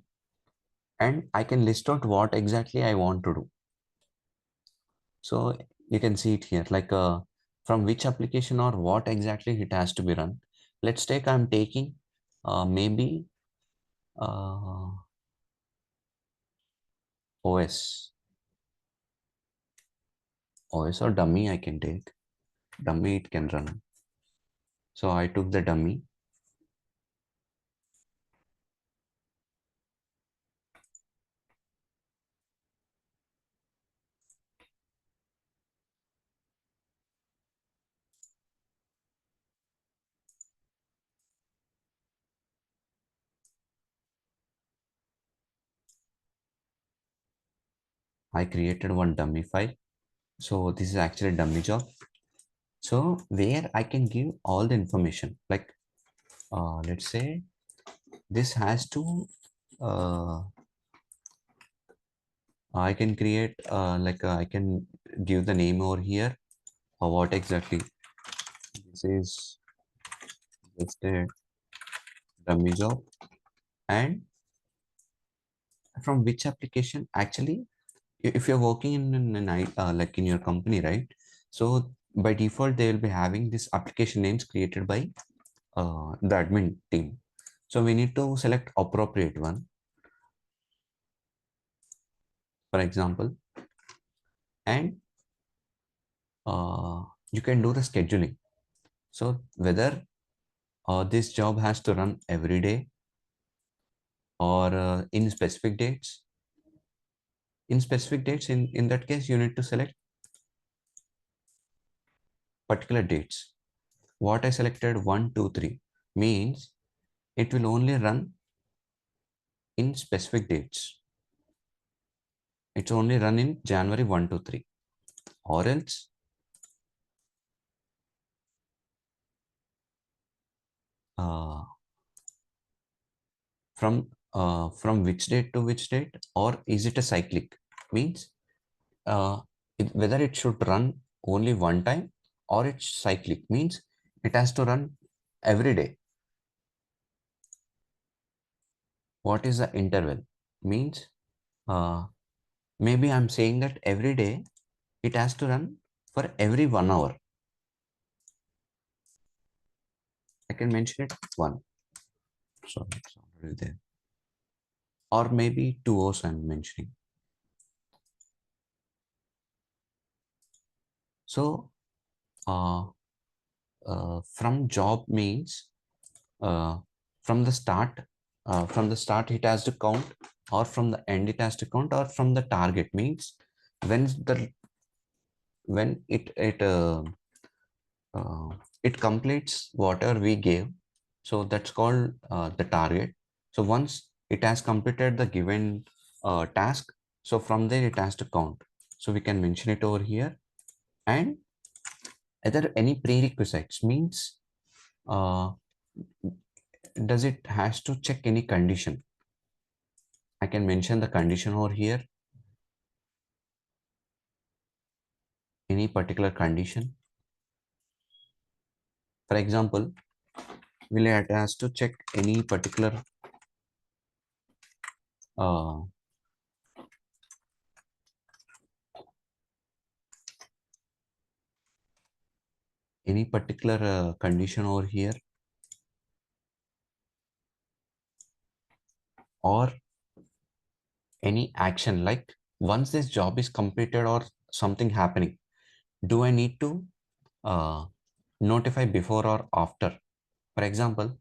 and I can list out what exactly I want to do. So you can see it here, like from which application or what exactly it has to be run. Let's take, I'm taking maybe uh, OS. OS or dummy I can take. Dummy it can run. So I took the dummy. I created one dummy file. So this is actually a dummy job. So where I can give all the information, like let's say this has to, I can create I can give the name over here or what exactly this is just a dummy job, and from which application actually if you're working in like in your company, right? So by default they will be having this application names created by the admin team. So we need to select appropriate one. For example, and you can do the scheduling. So whether this job has to run every day or in specific dates. In specific dates, in that case, you need to select particular dates. What I selected 1, 2, 3 means it will only run in specific dates. It's only run in January 1 to 3, or else uh, from which date to which date, or is it a cyclic? Means whether it should run only one time or it's cyclic. Means it has to run every day. What is the interval? Means maybe I'm saying that every day it has to run for every 1 hour. I can mention it 1. So it's already there. Or maybe 2 hours I'm mentioning. So from job means uh, from the start it has to count, or from the end it has to count, or from the target means when the when uh, it completes whatever we gave. So that's called the target. So once it has completed the given task, so from there it has to count. So we can mention it over here. And either any prerequisites means uh, does it has to check any condition. I can mention the condition over here, any particular condition. For example, will it has to check uh, any particular condition over here, or any action, like once this job is completed or something happening, do I need to uh, notify before or after? For example,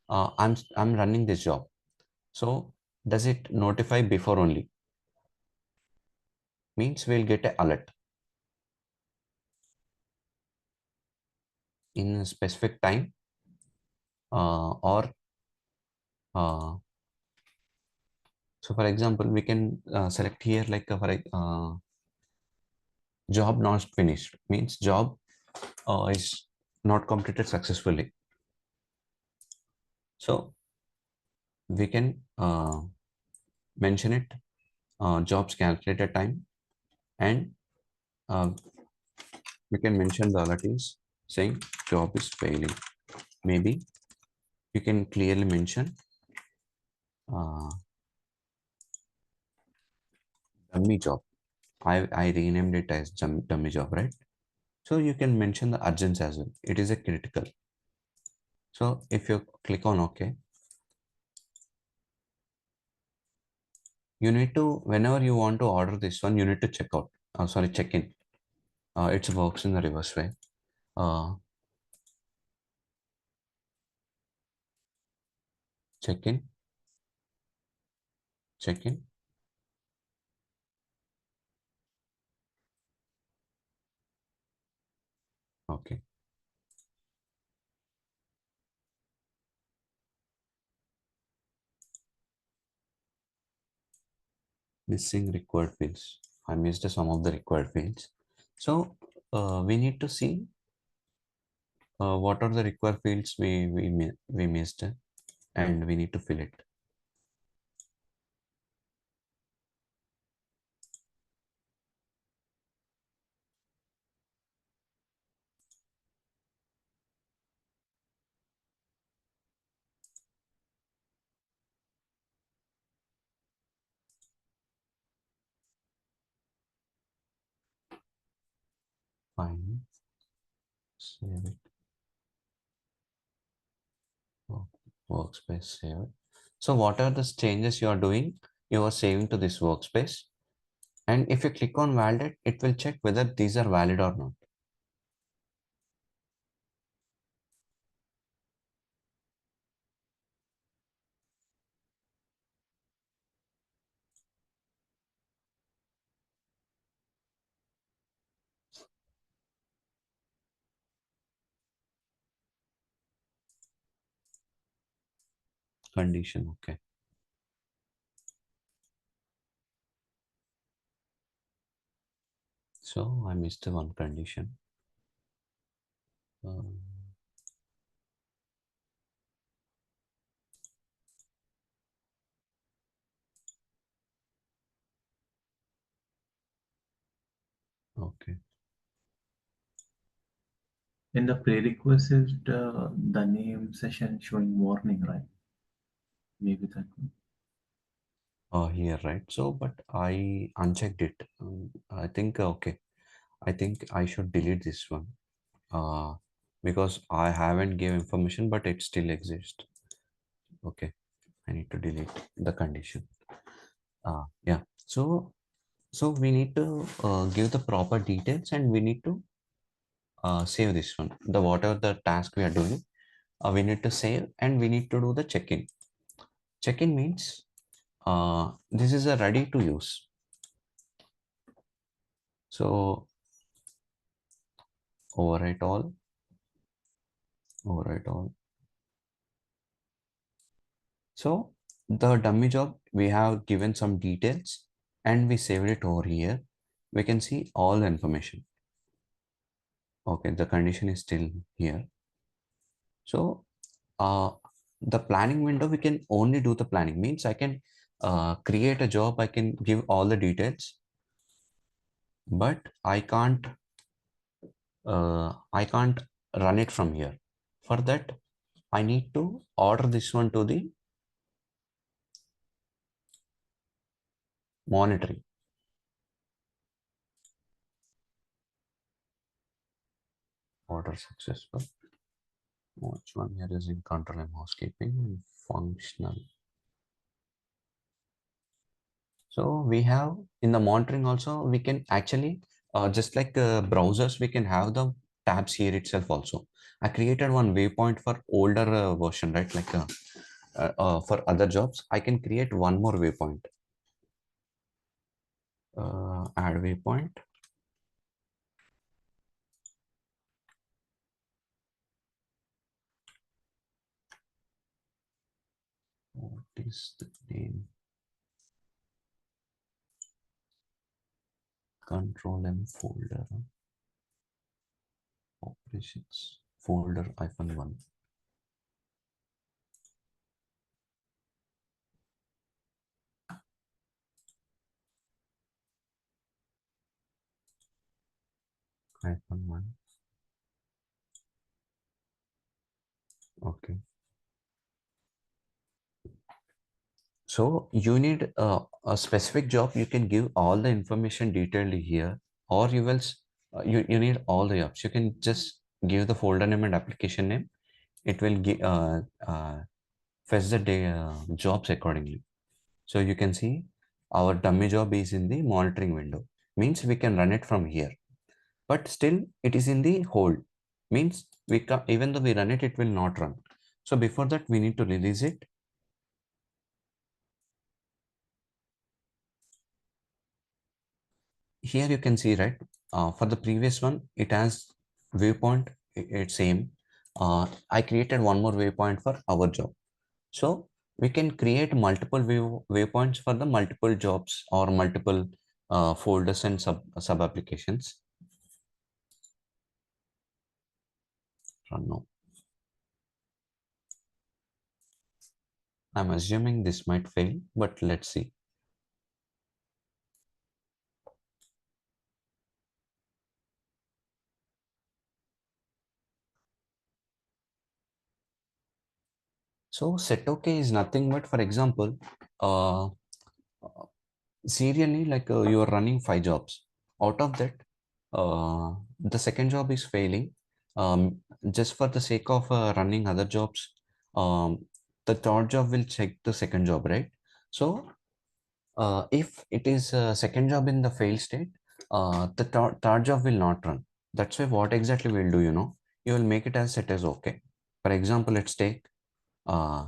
I'm running this job, so does it notify before only? Means we'll get an alert in a specific time, or so for example we can select here like job not finished means job is not completed successfully. So we can mention it jobs calculated time, and uh, we can mention the alert is saying job is failing. Maybe you can clearly mention uh, dummy job. I renamed it as dummy job, right? So you can mention the urgency as well. It is a critical. So if you click on OK, You need to, whenever you want to order this one, you need to check out. Sorry, check in. It works in the reverse way. Check in, check in. Okay. Missing required fields. I missed some of the required fields. So we need to see what are the required fields we missed, and we need to fill it. Fine. Save it. Workspace save it. So what are the changes you are doing? You are saving to this workspace. And if you click on validate, it will check whether these are valid or not. Condition, okay. So I missed one condition. Um, okay. In the prerequisite, the name session showing warning, right? Maybe that one. Here, right? So, but I unchecked it. I think, okay. I think I should delete this one. Uh, because I haven't gave information, but it still exists. Okay. I need to delete the condition. Yeah. So we need to give the proper details, and we need to save this one. The whatever the task we are doing, we need to save, and we need to do the check-in. Check-in means this is a ready to use. So overwrite all, overwrite all. So the dummy job, we have given some details, and we saved it over here. We can see all the information. Okay, the condition is still here. So the planning window, we can only do the planning. Means I can create a job, I can give all the details, but I can't run it from here. For that, I need to order this one to the monitoring. Order successful. Which one here is in control and housekeeping and functional. So we have in the monitoring also, we can actually, just like browsers, we can have the tabs here itself also. I created one waypoint for older version, right? Like for other jobs, I can create one more waypoint. Add waypoint. What is the name? ControlM folder. Operations folder -1. -1. Okay. So you need a specific job. You can give all the information detailedly here, or you will you need all the jobs. You can just give the folder name and application name. It will give fetch the jobs accordingly. So you can see our dummy job is in the monitoring window, means we can run it from here, but still it is in the hold, means we can, even though we run it, it will not run. So before that we need to release it. Here you can see, right, for the previous one it has waypoint, it's same. I created one more waypoint for our job. So we can create multiple waypoints for the multiple jobs or multiple folders and sub applications. Run now. I'm assuming this might fail, but let's see. So set OK is nothing but, for example, uh, serially, like you are running 5 jobs. Out of that, the second job is failing. Just for the sake of running other jobs, the third job will check the second job, right? So if it is a second job in the fail state, the third job will not run. That's why what exactly we'll do, you will make it as set as OK. For example, let's take uh,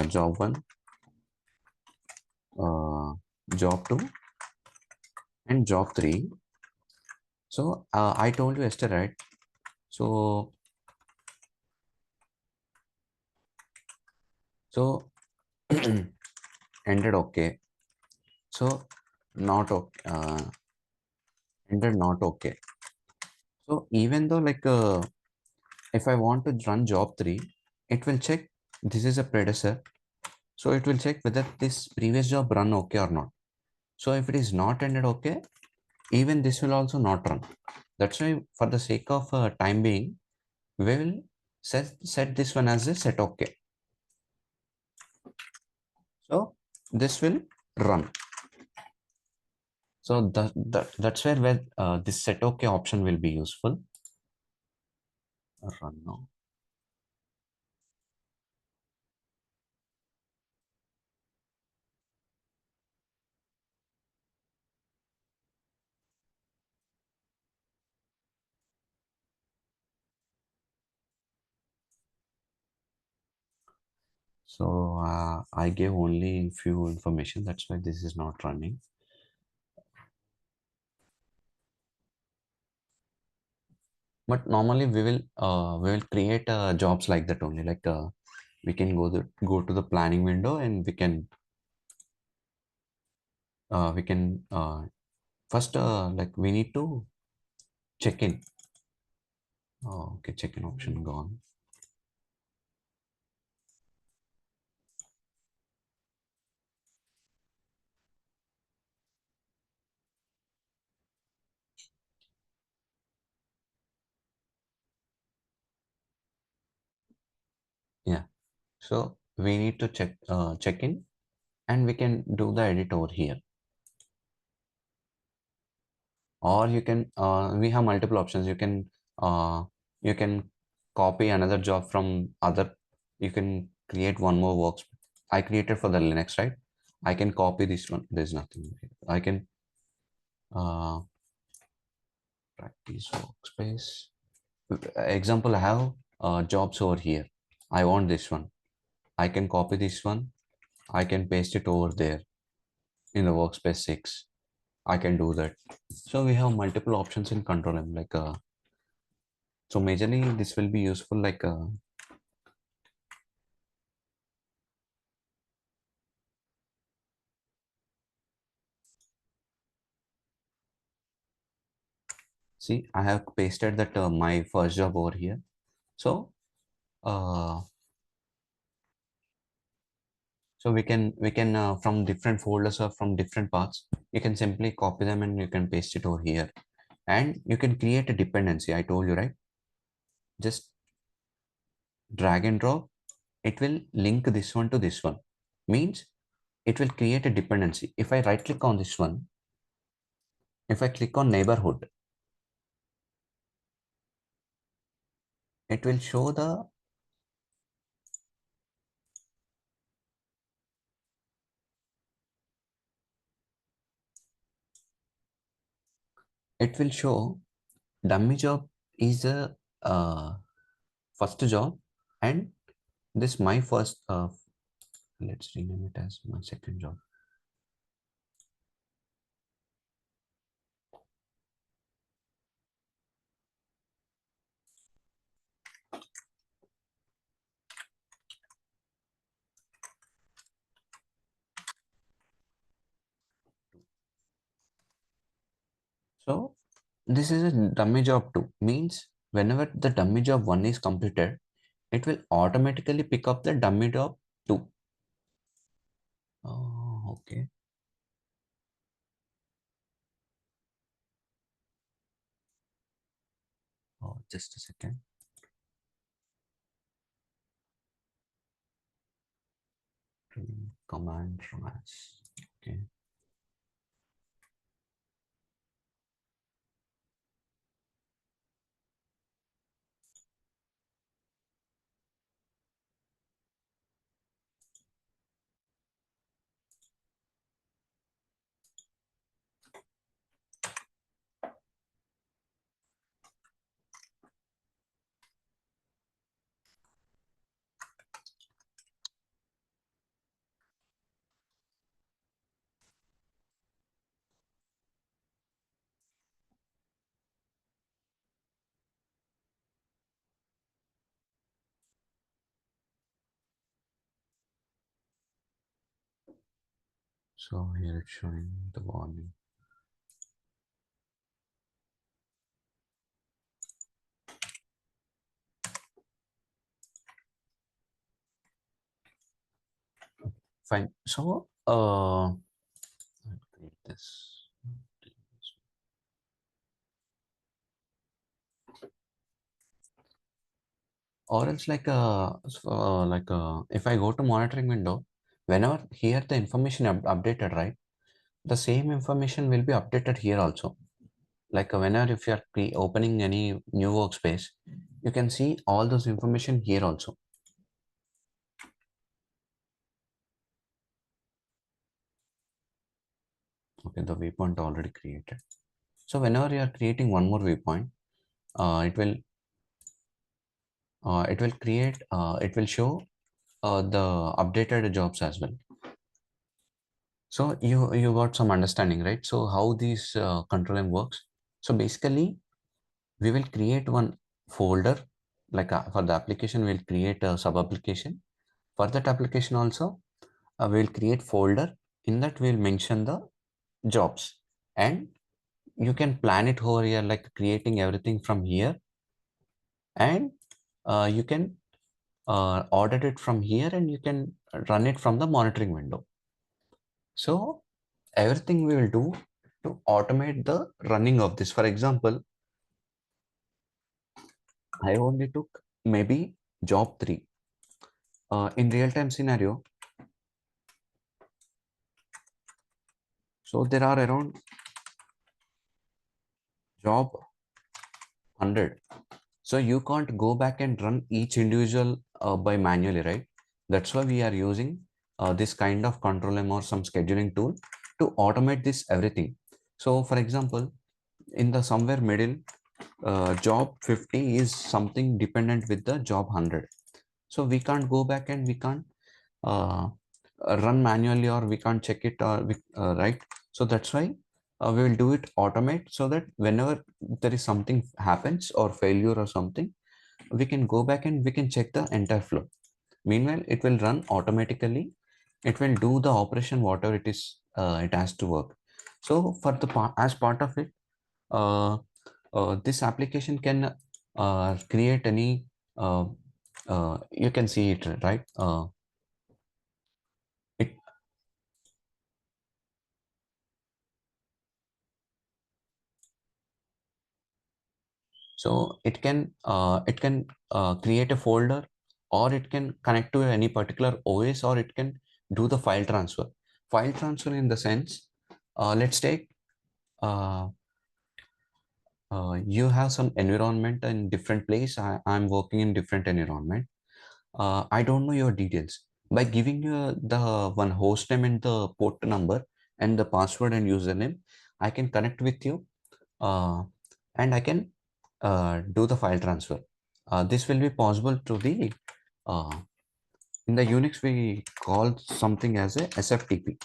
job 1, uh, job 2, and job 3. So I told you yesterday, right? So ended OK. So not OK. Ended not OK. So even though, like if I want to run job 3, it will check this is a predecessor. So it will check whether this previous job run OK or not. So if it is not ended OK, even this will also not run. That's why, for the sake of time being, we will set this one as a set OK. So this will run. So that's where this set OK option will be useful. Run now. So I gave only few information. That's why this is not running. But normally we will create jobs like that only. Like we can go to the planning window, and we can first like we need to check in. Oh, okay, check in option gone. Yeah. So we need to check in, and we can do the edit over here. Or you can we have multiple options. You can copy another job from other. You can create one more works. I created for the Linux, right? I can copy this one. There's nothing. I can practice workspace. Example, I have jobs over here. I want this one. I can copy this one. I can paste it over there in the workspace 6. I can do that. So we have multiple options in ControlM. Like so majorly this will be useful. Like see, I have pasted that my first job over here. So uh, so we can from different folders or from different paths, you can simply copy them and you can paste it over here, and you can create a dependency. I told you, right? Just drag and drop. It will link this one to this one. Means it will create a dependency. If I right click on this one, if I click on neighborhood, it will show the it will show dummy job is a first job, and this my first, let's rename it as my second job. So this is a dummy job 2, means whenever the dummy job 1 is completed, it will automatically pick up the dummy job 2. Oh, okay. Oh, just a second. Command runs. Okay. So here it's showing the warning. Fine. So I'll create this. Or else if I go to monitoring window, whenever here the information updated, right? The same information will be updated here also. Like whenever if you are opening any new workspace, you can see all those information here also. Okay, the waypoint already created. So whenever you are creating one more waypoint, it will create, it will show the updated jobs as well. So you got some understanding, right? So how this ControlM works. So basically, we will create one folder, like for the application, we'll create a sub application. For that application also, we'll create folder. In that, we'll mention the jobs, and you can plan it over here, like creating everything from here, and you can audit it from here, and you can run it from the monitoring window. So everything we will do to automate the running of this. For example, I only took maybe job 3. In real time scenario, so there are around job 100. So you can't go back and run each individual by manually, right? That's why we are using this kind of ControlM or some scheduling tool to automate this everything. So for example, in the somewhere middle, job 50 is something dependent with the job 100. So we can't go back and we can't uh, run manually, or we can't check it, right? So that's why we will do it automate, so that whenever there is something happens or failure or something, we can go back and we can check the entire flow. Meanwhile, it will run automatically. It will do the operation whatever it is, it has to work. So for the as part of it, uh, this application can create any, you can see it, right? It So it can create a folder, or it can connect to any particular OS, or it can do the file transfer. File transfer in the sense, let's take, uh, you have some environment in different place. I'm working in different environment. I don't know your details. By giving you the one host name and the port number and the password and username, I can connect with you. and I can do the file transfer. This will be possible to the in the Unix we call something as a SFTP.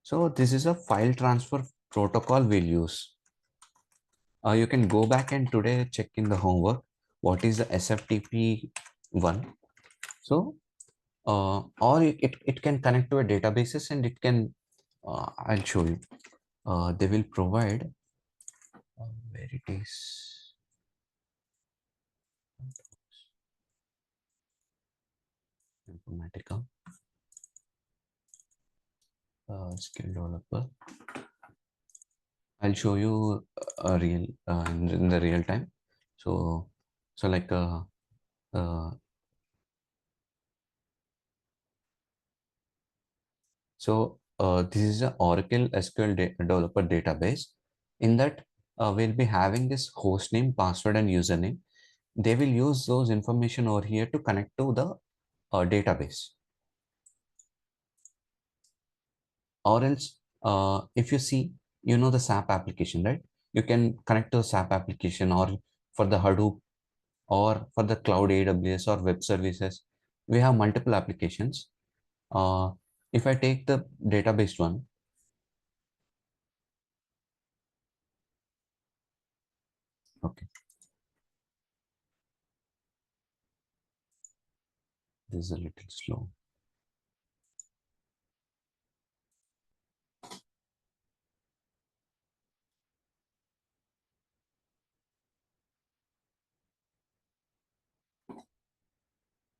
So this is a file transfer protocol we'll use. You can go back and today check in the homework what is the SFTP one. So or it can connect to a databases and it can I'll show you. They will provide where it is. Informatica skill developer. I'll show you a real in the real time. So like uh, this is a Oracle SQL developer database. In that we'll be having this host name, password, and username. They will use those information over here to connect to the database. Or else, if you see, you know the SAP application, right? You can connect to the SAP application or for the Hadoop or for the cloud AWS or web services. We have multiple applications. If I take the database one, okay, this is a little slow.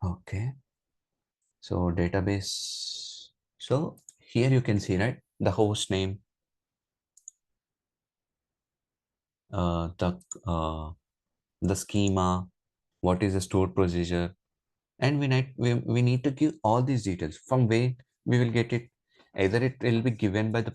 Okay, so database. So here you can see, right, the host name, uh, the uh, the schema, what is the stored procedure, and we need to give all these details. From where we will get it? Either it will be given by the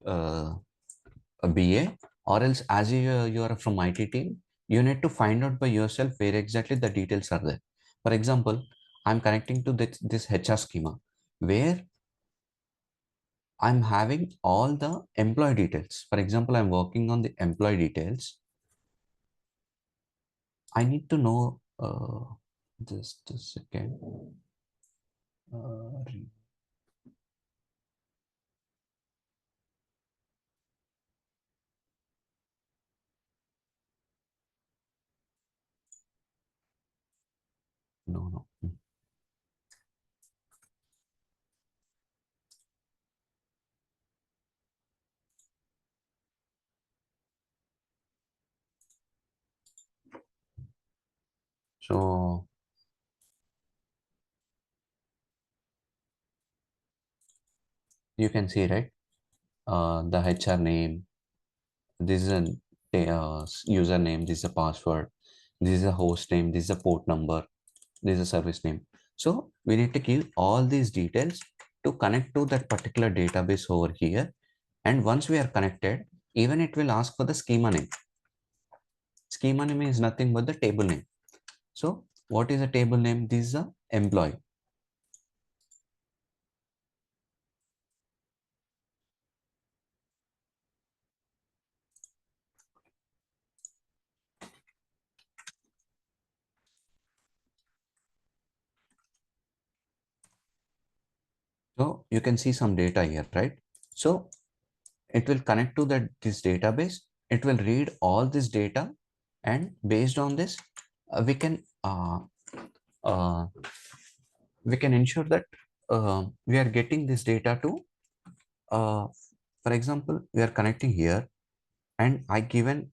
a BA, or else as you are from IT team, you need to find out by yourself where exactly the details are there. For example, I'm connecting to this HR schema where I'm having all the employee details. For example, I'm working on the employee details. I need to know just a second. Uh, no. So you can see, right? The HR name, this is a username, this is a password, this is a host name, this is a port number, this is a service name. So we need to give all these details to connect to that particular database over here. And once we are connected, even it will ask for the schema name. Schema name is nothing but the table name. So what is a table name? This is a employee. So you can see some data here, right? So it will connect to this database. It will read all this data, and based on this, we can uh, we can ensure that we are getting this data to. For example, we are connecting here, and I given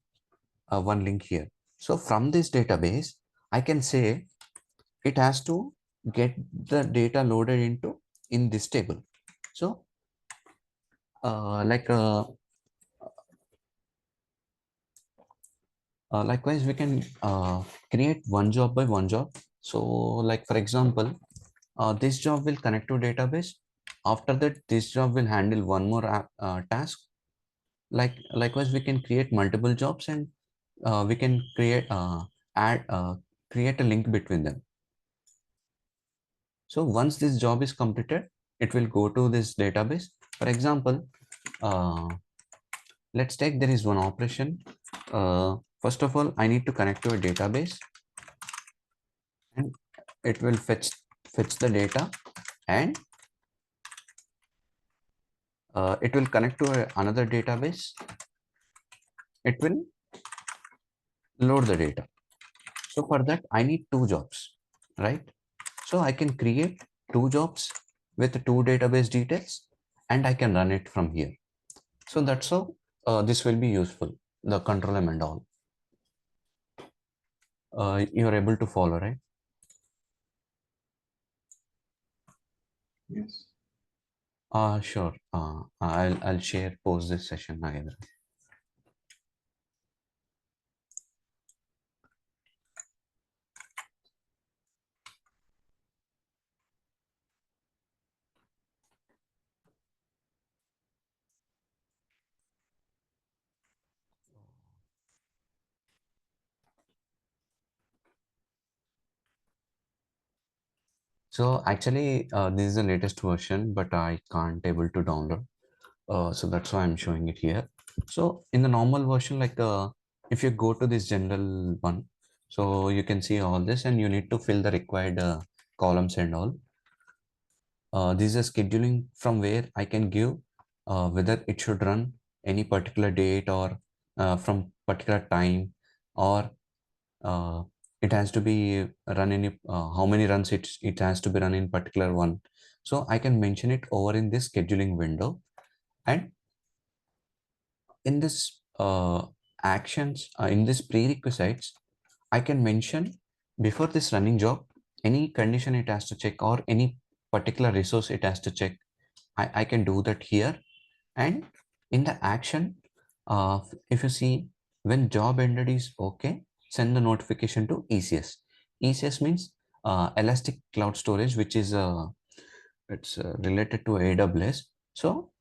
one link here. So from this database, I can say it has to get the data loaded into in this table. So like likewise, we can create one job by one job. So like for example, this job will connect to database. After that, this job will handle one more task. Likewise, we can create multiple jobs, and we can add create a link between them. So once this job is completed, it will go to this database. For example, let's take there is one operation. First of all, I need to connect to a database, and it will fetch the data, and it will connect to another database. It will load the data. So for that, I need two jobs, right? So I can create two jobs with two database details, and I can run it from here. So that's how this will be useful, the ControlM and all. You're able to follow, right? Yes. Sure. I'll share post this session again. So actually, this is the latest version, but I can't able to download. So that's why I'm showing it here. So in the normal version, like if you go to this general one, so you can see all this, and you need to fill the required columns and all. This is a scheduling from where I can give whether it should run any particular date or from particular time, or uh, it has to be run in how many runs it has to be run in particular one. So I can mention it over in this scheduling window, and in this actions in this prerequisites, I can mention before this running job any condition it has to check or any particular resource it has to check. I can do that here. And in the action, if you see, when job ended is okay, send the notification to ECS. ECS means Elastic Cloud Storage, which is it's related to AWS. So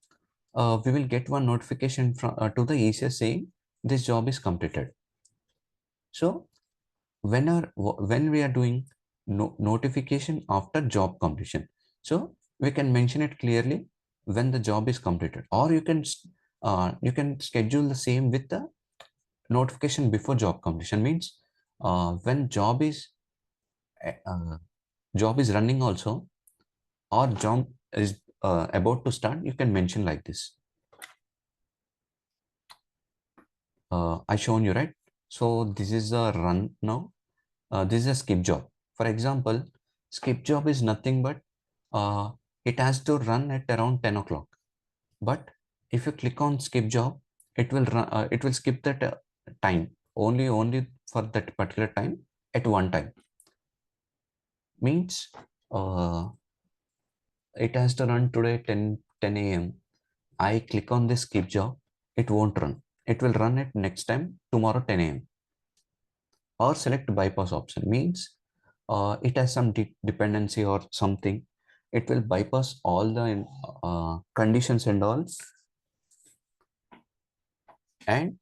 we will get one notification from to the ECS saying this job is completed. So when we are doing notification after job completion, so we can mention it clearly when the job is completed, or you can schedule the same with the notification before job completion. Means when job is running also, or job is about to start, you can mention like this. I shown you, right? So this is a run now. This is a skip job. For example, skip job is nothing but it has to run at around 10 o'clock. But if you click on skip job, it will run. It will skip that time only for that particular time at one time. Means it has to run today 10 a.m. I click on this skip job, it won't run. It will run it next time tomorrow 10 a.m. Or select bypass option. Means it has some dependency or something. It will bypass all the conditions and all, and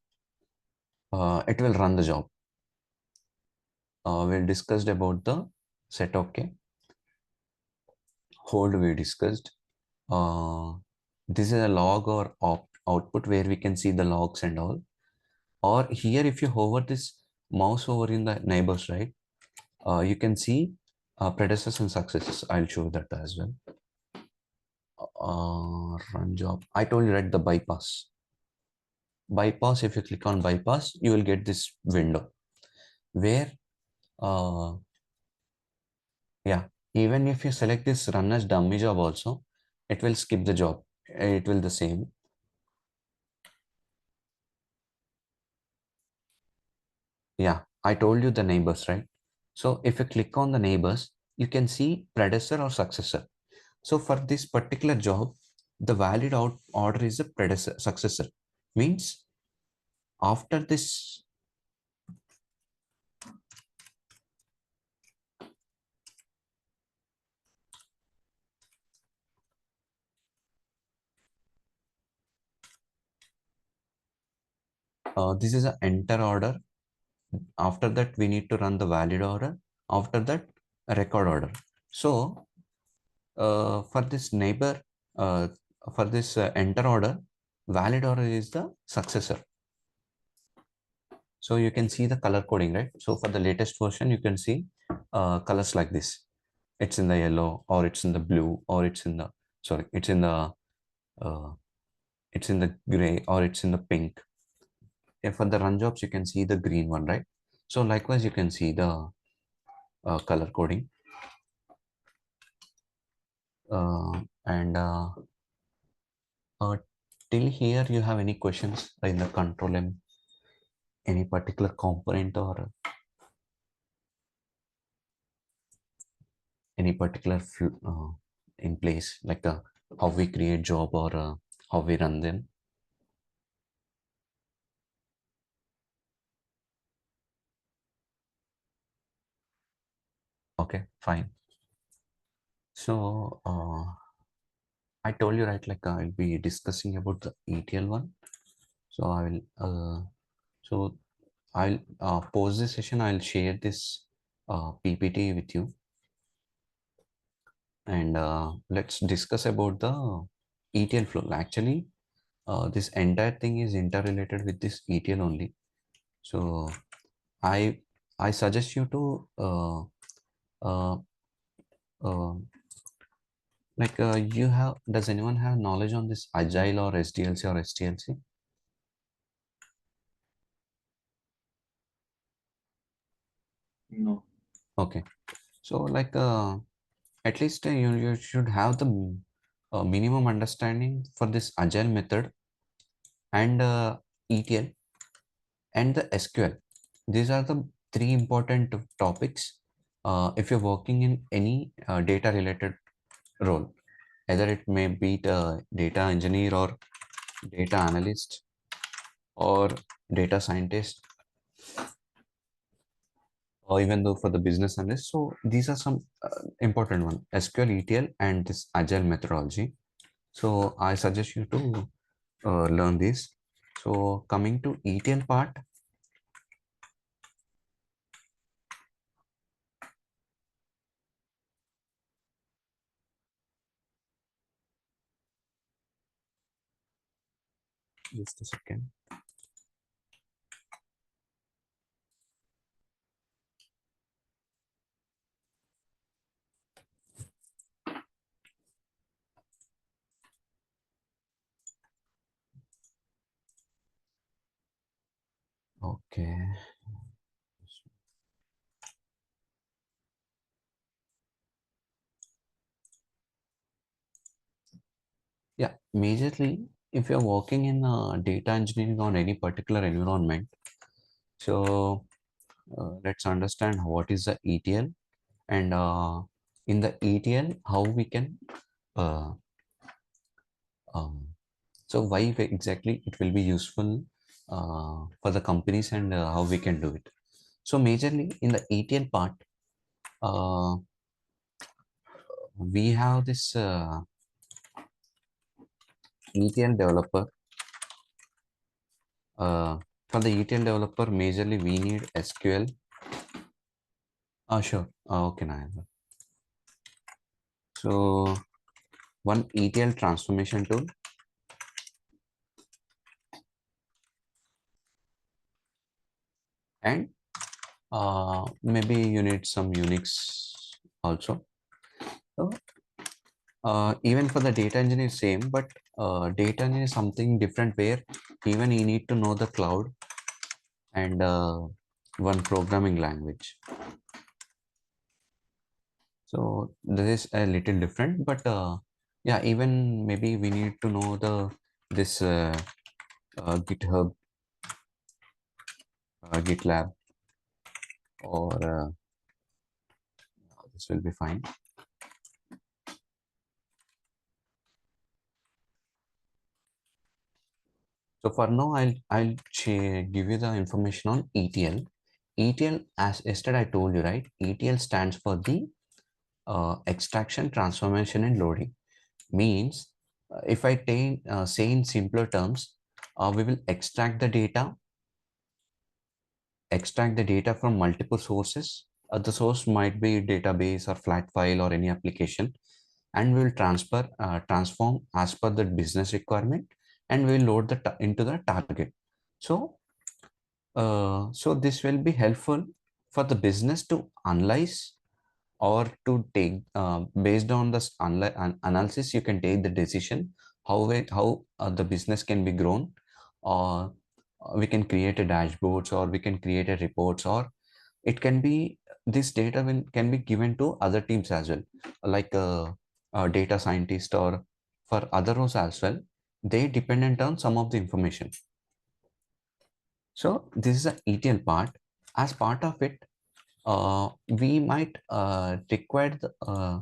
it will run the job. We discussed about the set okay. Hold we discussed. This is a log or output where we can see the logs and all. Or here, if you hover this mouse over in the neighbors, right, you can see predecessors and successes. I'll show that as well. Run job. I told you, right, the bypass. Bypass, if you click on bypass, you will get this window where, yeah, even if you select this run as dummy job also, it will skip the job. It will the same. Yeah, I told you the neighbors, right? So if you click on the neighbors, you can see predecessor or successor. So for this particular job, the valid order is a predecessor successor. Means after this, this is a enter order. After that, we need to run the valid order. After that, a record order. So for this neighbor, for this enter order, valid or is the successor. So you can see the color coding, right? So for the latest version, you can see colors like this. It's in the yellow, or it's in the blue, or it's in the, sorry, uh, it's in the gray, or it's in the pink. Yeah, for the run jobs, you can see the green one, right? So likewise, you can see the color coding. And uh, till here, you have any questions in the control M, any particular component or any particular in place, like how we create job or how we run them? Okay, fine. So I told you, right, like I'll be discussing about the ETL one. So I will so I'll pause this session. I'll share this PPT with you, and let's discuss about the ETL flow. Actually, this entire thing is interrelated with this ETL only. So I I suggest you to uh, uh, like you have, does anyone have knowledge on this agile or SDLC or STLC? No. Okay, so like at least you should have the minimum understanding for this agile method and ETL and the SQL. These are the three important topics if you're working in any data related role, either it may be the data engineer or data analyst or data scientist, or even though for the business analyst. So these are some important one: SQL, ETL, and this agile methodology. So I suggest you to learn this. So coming to ETL part, just a second. Okay. Yeah, majorly if you're working in data engineering on any particular environment, so let's understand what is the ETL, and in the ETL how we can uh, um, so why exactly it will be useful for the companies, and how we can do it. So majorly in the ETL part, uh, we have this ETL developer. For the ETL developer, majorly we need SQL. Sure. Okay, Nayan. So one ETL transformation tool, and maybe you need some Unix also. So even for the data engineer, same, but data engineer is something different where even you need to know the cloud and one programming language. So this is a little different, but yeah, even maybe we need to know the this GitHub, GitLab, or this will be fine. So for now, I'll give you the information on ETL. ETL, as yesterday I told you, right? ETL stands for the extraction, transformation, and loading. Means if I say in simpler terms, we will extract the data from multiple sources. The source might be database or flat file or any application, and we will transform as per the business requirement, and we will load into the target. So this will be helpful for the business to analyze or to take based on this analysis. You can take the decision how the business can be grown, or we can create a dashboards, or we can create a reports, or it can be this data can be given to other teams as well, like a data scientist, or for other roles as well. They dependent on some of the information. So this is the ETL part. As part of it, we might require uh,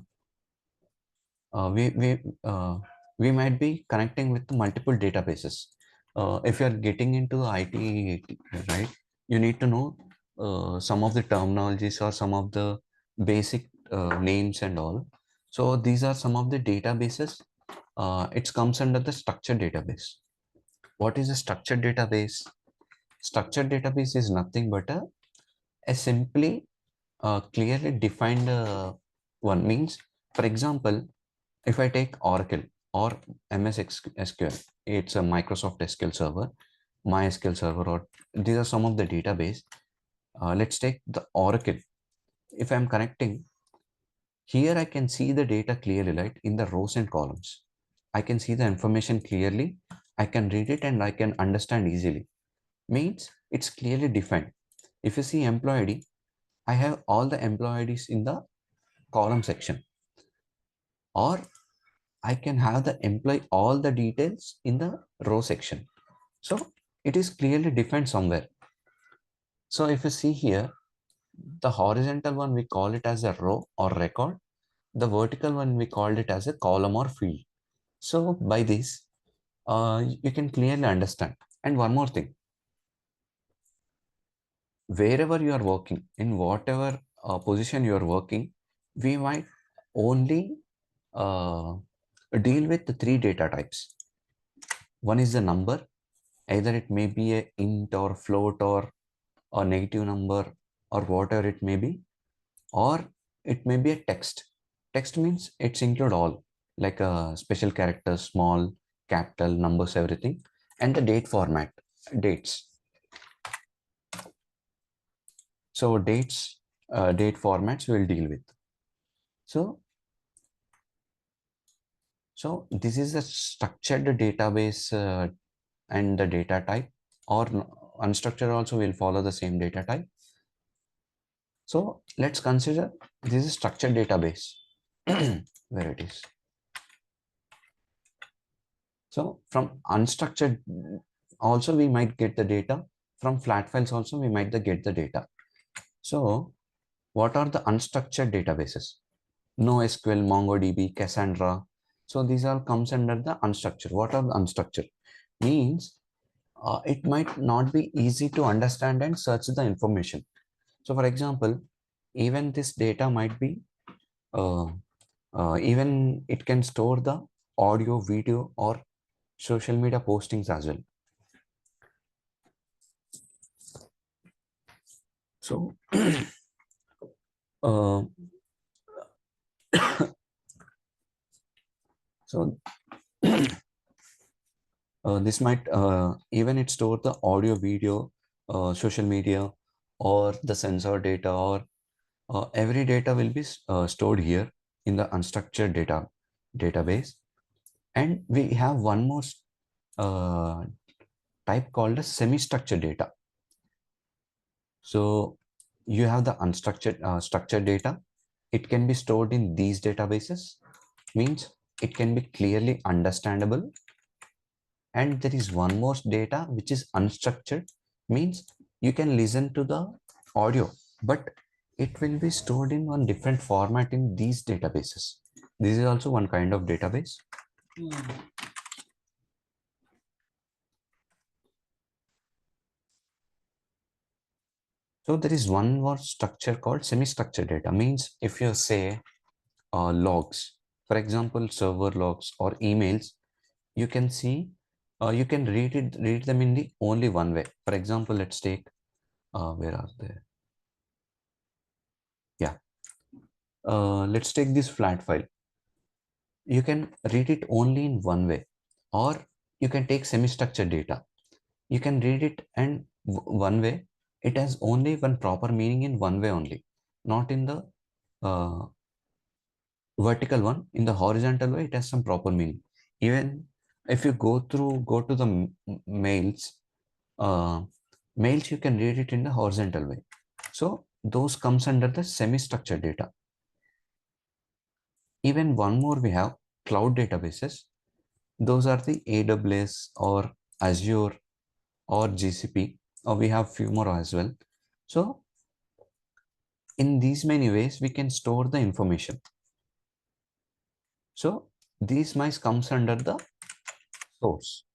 we we uh, we might be connecting with multiple databases. If you are getting into IT, right, you need to know some of the terminologies or some of the basic names and all. So these are some of the databases. It comes under the structured database. What is a structured database? Structured database is nothing but a simply clearly defined one. Means, for example, if I take Oracle or MS SQL, it's a Microsoft SQL Server, MySQL Server, or these are some of the database. Let's take the Oracle. If I'm connecting here, I can see the data clearly, right, in the rows and columns. I can see the information clearly. I can read it and I can understand easily. Means it's clearly defined. If you see employee ID, I have all the employee IDs in the column section, or I can have the employee all the details in the row section. So it is clearly defined somewhere. So if you see here, the horizontal one, we call it as a row or record. The vertical one, we called it as a column or field. So by this, you can clearly understand. And one more thing, wherever you are working, in whatever position you are working, we might only uh, deal with the three data types. One is the number, either it may be a int or float or a negative number or whatever it may be, or it may be a text. Text means it's include all, like special characters, small, capital, numbers, everything, and the date format, dates. So date formats we'll deal with. So this is a structured database and the data type, or unstructured also will follow the same data type. So let's consider this is structured database. Where it is. So from unstructured also we might get the data. From flat files also we might get the data. So what are the unstructured databases? NoSQL, MongoDB, Cassandra. So these all comes under the unstructured. What are the unstructured? Means it might not be easy to understand and search the information. So for example, even this data might be, even it can store the audio, video, or social media postings as well. So, uh, so this might even it store the audio, video, social media, or the sensor data, or every data will be stored here in the unstructured database. And we have one more type called a semi-structured data. So you have the unstructured structured data. It can be stored in these databases. Means it can be clearly understandable. And there is one more data which is unstructured. Means you can listen to the audio, but it will be stored in one different format in these databases. This is also one kind of database. So there is one more structure called semi-structured data. Means if you say logs, for example, server logs or emails, you can see, you can read them in the only one way. For example, let's take, where are they? Yeah. Let's take this flat file. You can read it only in one way, or you can take semi-structured data. You can read it and one way. It has only one proper meaning in one way only, not in the uh, vertical one. In the horizontal way, it has some proper meaning. Even if you go to the mails, uh, mails, you can read it in the horizontal way. So those comes under the semi-structured data. Even one more, we have cloud databases. Those are the AWS or Azure or GCP, or we have few more as well. So in these many ways, we can store the information. So these mice comes under the source.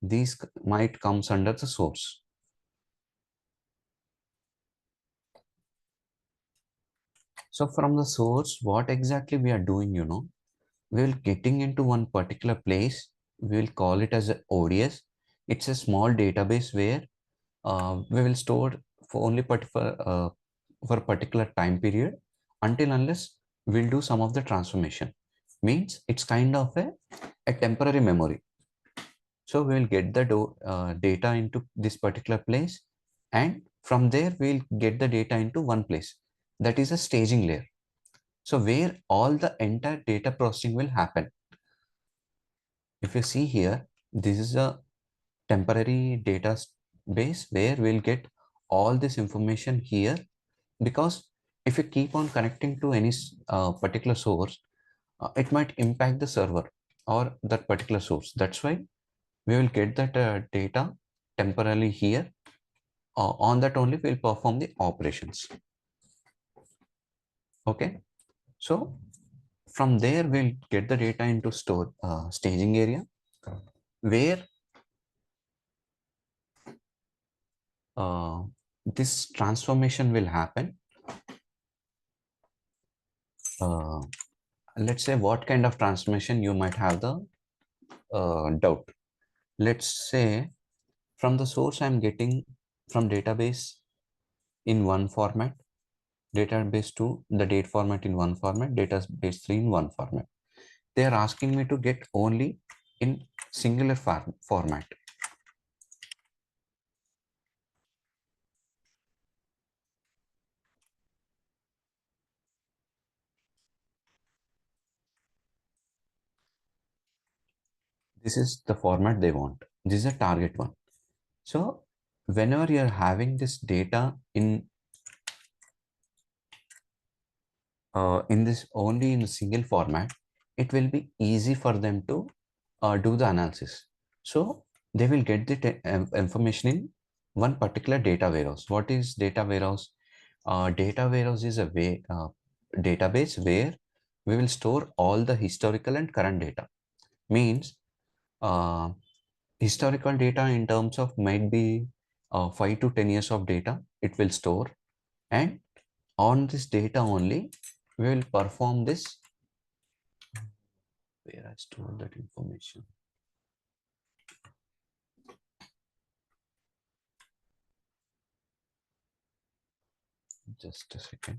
These might comes under the source. So from the source, what exactly we are doing, we'll getting into one particular place. We'll call it as a ODS. It's a small database where we will store for only particular for a particular time period, until unless we'll do some of the transformation. Means it's kind of a temporary memory. So we'll get the data into this particular place, and from there we'll get the data into one place. That is a staging layer. So where all the entire data processing will happen. If you see here, this is a temporary database where we'll get all this information here, because if you keep on connecting to any particular source, it might impact the server or that particular source. That's why we will get that data temporarily here. On that only we'll perform the operations. Okay, so from there we'll get the data into staging area, where this transformation will happen. uh, let's say what kind of transformation you might have the doubt. Let's say from the source I'm getting from database in one format, database 2 the date format in one format, database 3 in one format. They are asking me to get only in singular format. This is the format they want. This is a target one. So whenever you are having this data in this only in a single format, it will be easy for them to do the analysis. So they will get the information in one particular data warehouse. What is data warehouse? Data warehouse is a database where we will store all the historical and current data. Means uh, historical data in terms of might be 5 to 10 years of data it will store, and on this data only we will perform this. Where I store that information? Just a second.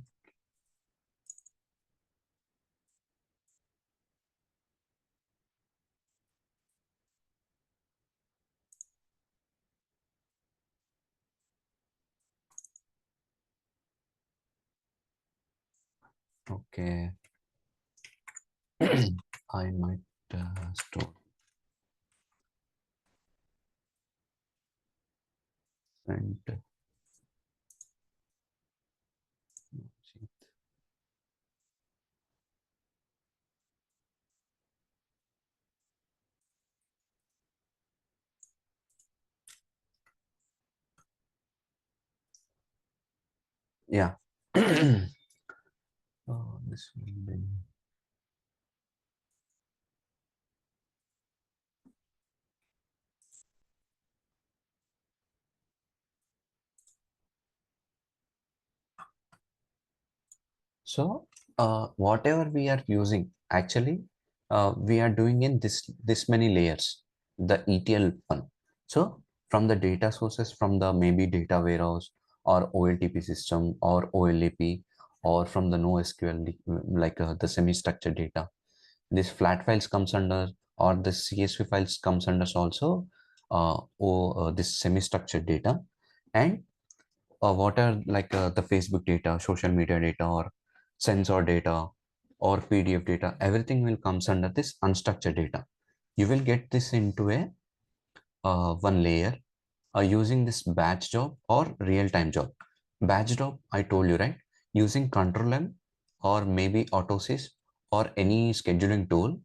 Okay. I might store and yeah. This will be. So whatever we are using, actually, we are doing in this many layers, the ETL one. So from the data sources, from the maybe data warehouse or OLTP system or OLAP, or from the NoSQL, like the semi-structured data. This flat files comes under, or the CSV files comes under also this semi-structured data. And what are like the Facebook data, social media data, or sensor data, or PDF data, everything will comes under this unstructured data. You will get this into a one layer using this batch job or real-time job. Batch job, I told you, right? Using ControlM or maybe AutoSys or any scheduling tool,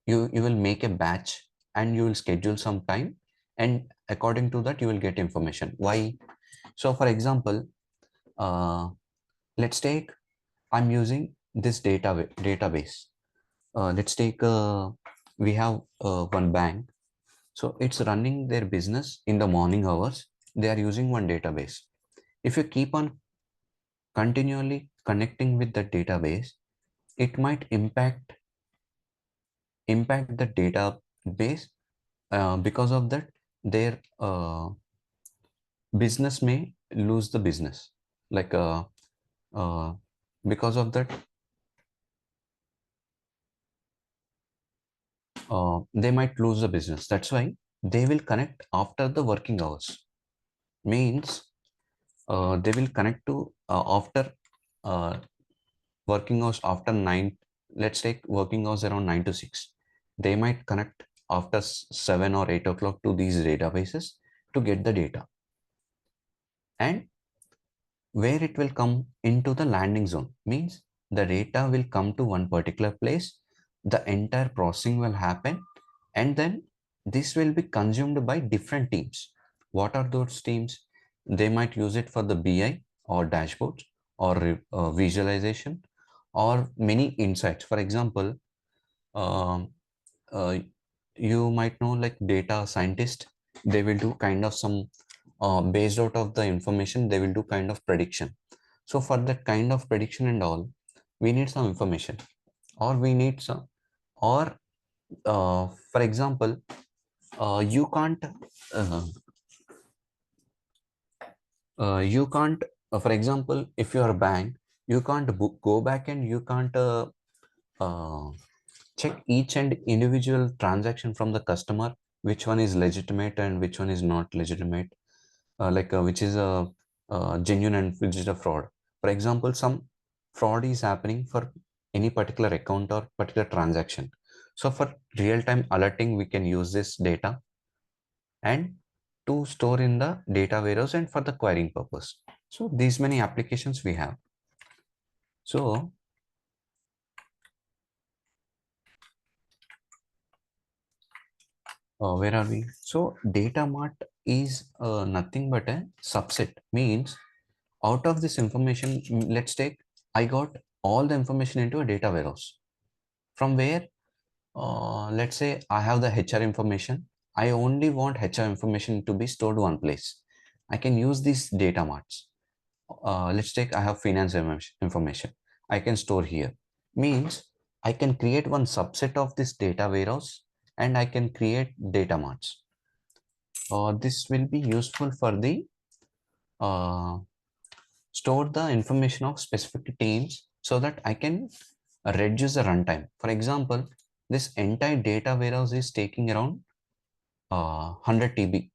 you will make a batch and you will schedule some time, and according to that you will get information. Why? So for example, uh, let's take, I'm using this database. Let's take we have one bank, so it's running their business in the morning hours. They are using one database. If you keep on continually connecting with the database, it might impact the database. Because of that, their business may lose the business. Like uh, because of that, they might lose the business. That's why they will connect after the working hours. Means they will connect to after uh, working hours after 9. Let's take working hours around 9 to 6. They might connect after 7 or 8 o'clock to these databases to get the data. And where it will come into the landing zone means the data will come to one particular place, the entire processing will happen, and then this will be consumed by different teams. What are those teams? They might use it for the BI or dashboards or visualization or many insights. For example, um, uh, you might know like data scientist, they will do kind of some based out of the information, they will do kind of prediction. So for that kind of prediction and all, we need some information, or we need some, or for example, you can't uh, you can't for example, if you are a bank, you can't go back and you can't uh, check each and individual transaction from the customer, which one is legitimate and which one is not legitimate, which is a genuine and which is a fraud. For example, some fraud is happening for any particular account or particular transaction. So for real-time alerting, we can use this data and to store in the data warehouse and for the querying purpose. So these many applications we have. So where are we? So data mart is nothing but a subset. Means out of this information, let's take, I got all the information into a data warehouse. From where, let's say I have the HR information. I only want HR information to be stored one place. I can use these data marts. Let's take, I have finance information. I can store here. Means I can create one subset of this data warehouse and I can create data marts. This will be useful for the uh, store the information of specific teams so that I can reduce the runtime. For example, this entire data warehouse is taking around 100 TB.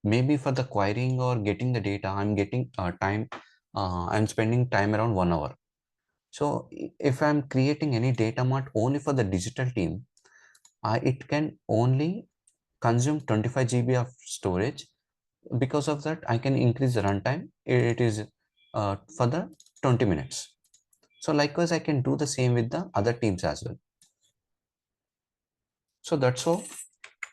Maybe for the querying or getting the data, I'm getting time, I'm spending time around 1 hour. So if I'm creating any data mart only for the digital team, it can only consume 25 GB of storage. Because of that, I can increase the runtime. It is for the 20 minutes. So likewise, I can do the same with the other teams as well. So that's how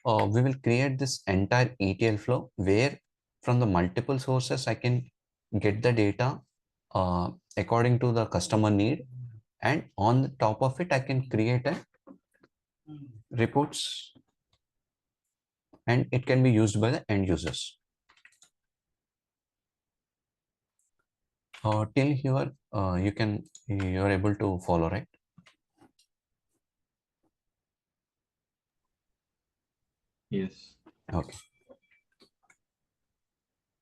we will create this entire ETL flow where from the multiple sources, I can get the data according to the customer need. And on the top of it, I can create a reports and it can be used by the end users. Till here, you're able to follow, right? Yes. Okay.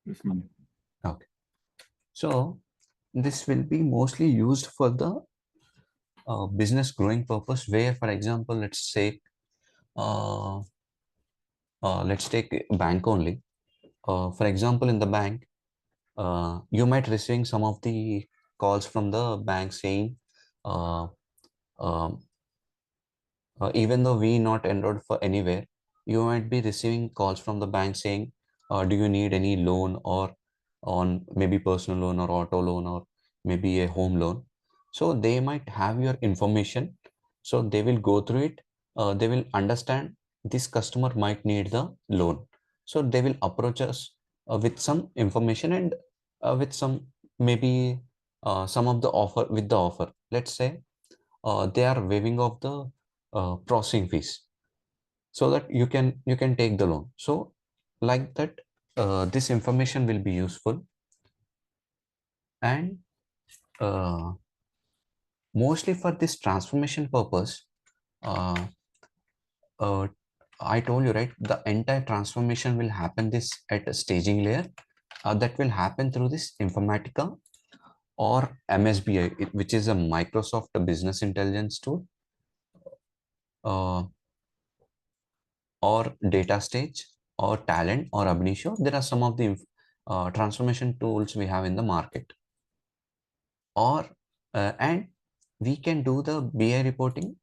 Yes, ma'am. Okay. So this will be mostly used for the business growing purpose, where, for example, uh, let's take bank only. For example, in the bank, you might receiving some of the calls from the bank saying, uh, um, even though we not enrolled for anywhere, you might be receiving calls from the bank saying, do you need any loan, or on maybe personal loan or auto loan or maybe a home loan. So they might have your information. So they will go through it. They will understand this customer might need the loan. So they will approach us with some information, and with some maybe some of the offer, with the offer. Let's say they are waiving off the processing fees, so that you can take the loan. So like that, this information will be useful. And uh, mostly for this transformation purpose, uh, uh, I told you, right, the entire transformation will happen this at a staging layer, that will happen through this informatica or msbi, which is a Microsoft business intelligence tool, uh, or data stage or talent or Abnisho. There are some of the transformation tools we have in the market. Or and we can do the BI reporting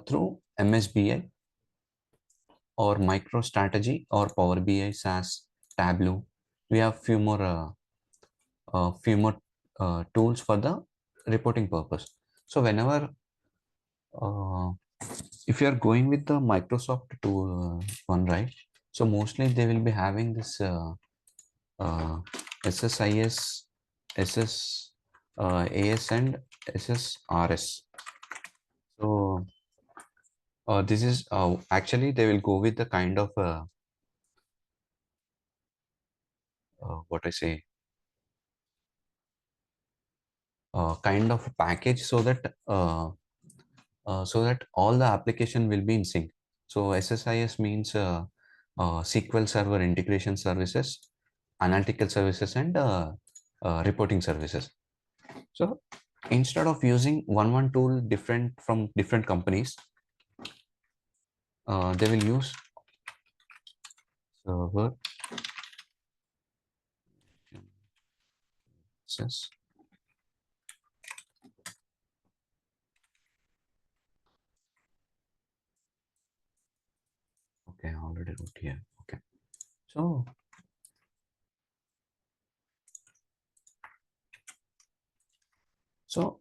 through MSBI or MicroStrategy or Power BI, SAS, Tableau. We have few more tools for the reporting purpose. So whenever uh, if you are going with the Microsoft tool one, right? So mostly they will be having this uh, SSIS, SS, AS, and SSRS. So this is actually they will go with the kind of what I say, kind of package, so that all the application will be in sync. So SSIS means SQL Server Integration Services, Analytical Services, and reporting services. So instead of using one tool different from different companies, they will use server access. Okay, I already wrote here. Okay, so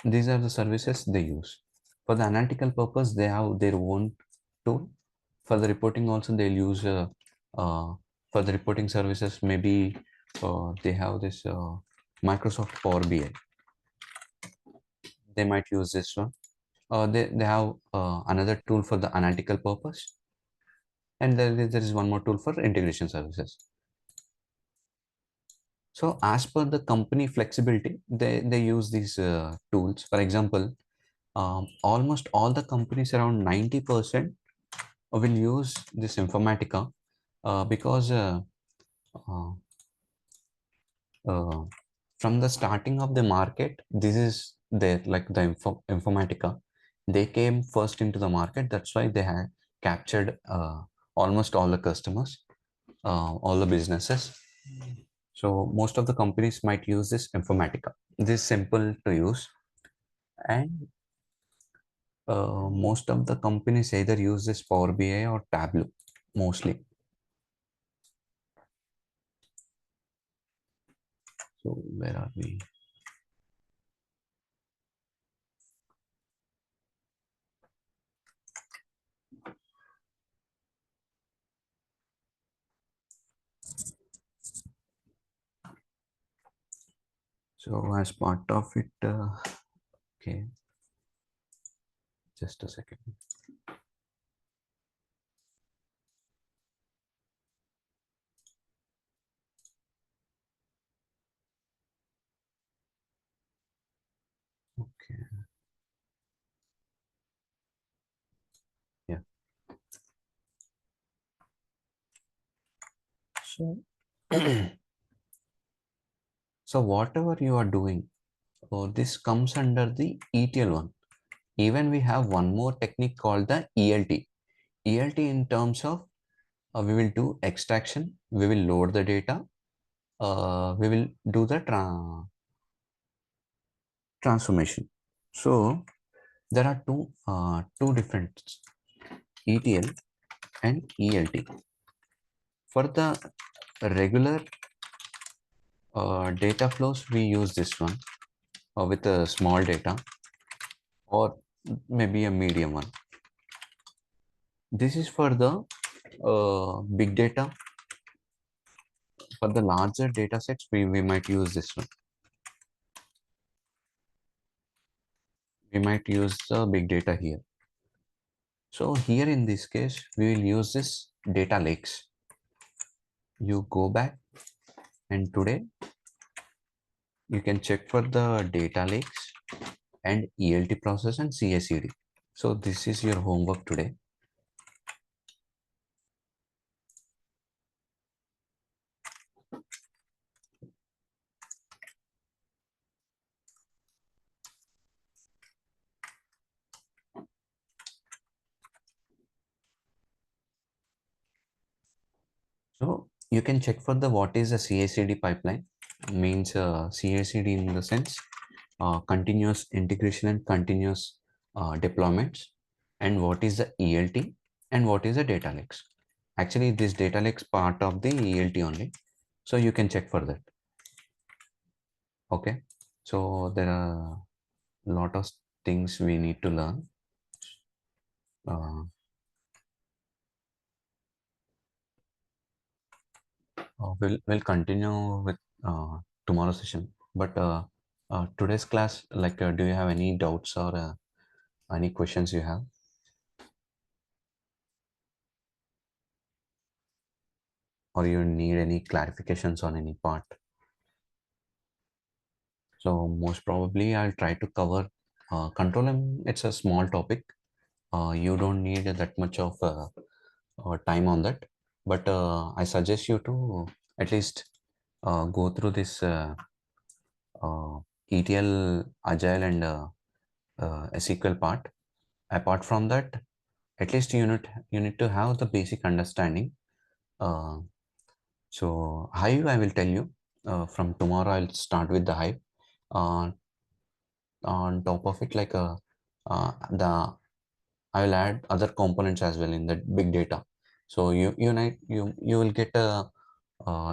these are the services they use. For the analytical purpose, they have their own tool. For the reporting also, they'll use uh, for the reporting services, maybe they have this Microsoft Power BI. They might use this one. They have another tool for the analytical purpose, and there is one more tool for integration services. So as per the company flexibility, they use these tools. For example, almost all the companies, around 90%, will use this Informatica, because uh, uh, from the starting of the market, this is their, like, the Informatica. They came first into the market. That's why they had captured almost all the customers, all the businesses. So most of the companies might use this Informatica. This is simple to use, and most of the companies either use this Power BI or Tableau mostly. So where are we? So as part of it, okay, just a second. Okay, yeah. So, so whatever you are doing, this comes under the ETL one. Even we have one more technique called the ELT. ELT in terms of we will do extraction, we will load the data, we will do the transformation. So there are two different ETL and ELT. For the regular data flows, we use this one with a small data or maybe a medium one. This is for the big data. For the larger data sets, we might use this one. We might use the big data here. So here in this case, we will use this data lakes. You go back and today you can check for the data lakes and ELT process and CI/CD. So this is your homework today. So you can check for the what is a CI/CD pipeline. Means CI/CD in the sense continuous integration and continuous deployments, and what is the ELT and what is the data lakes. Actually, this data lakes part of the ELT only, so you can check for that. Okay, so there are a lot of things we need to learn. We'll continue with tomorrow's session, but today's class, like, do you have any doubts or any questions you have? Or you need any clarifications on any part? So most probably I'll try to cover ControlM. It's a small topic. You don't need that much of time on that, but I suggest you to at least go through this ETL, Agile, and SQL part. Apart from that, at least you need to have the basic understanding. So Hive, I will tell you from tomorrow. I'll start with the Hive. Uh, on top of it, like the I will add other components as well in the big data. So you will get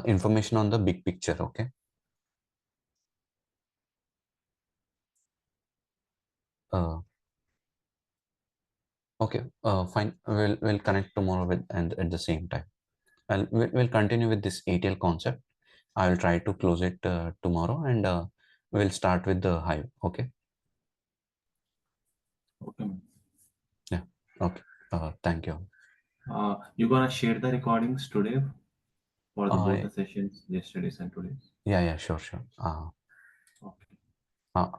information on the big picture. Okay. Okay. Fine. We'll connect tomorrow with and at the same time. And we'll continue with this ETL concept. I will try to close it tomorrow, and we'll start with the Hive. Okay. Okay. Yeah. Okay. Thank you. You gonna share the recordings today for both Uh, the sessions, yesterday's and today's? yeah. Sure. Okay. Uh,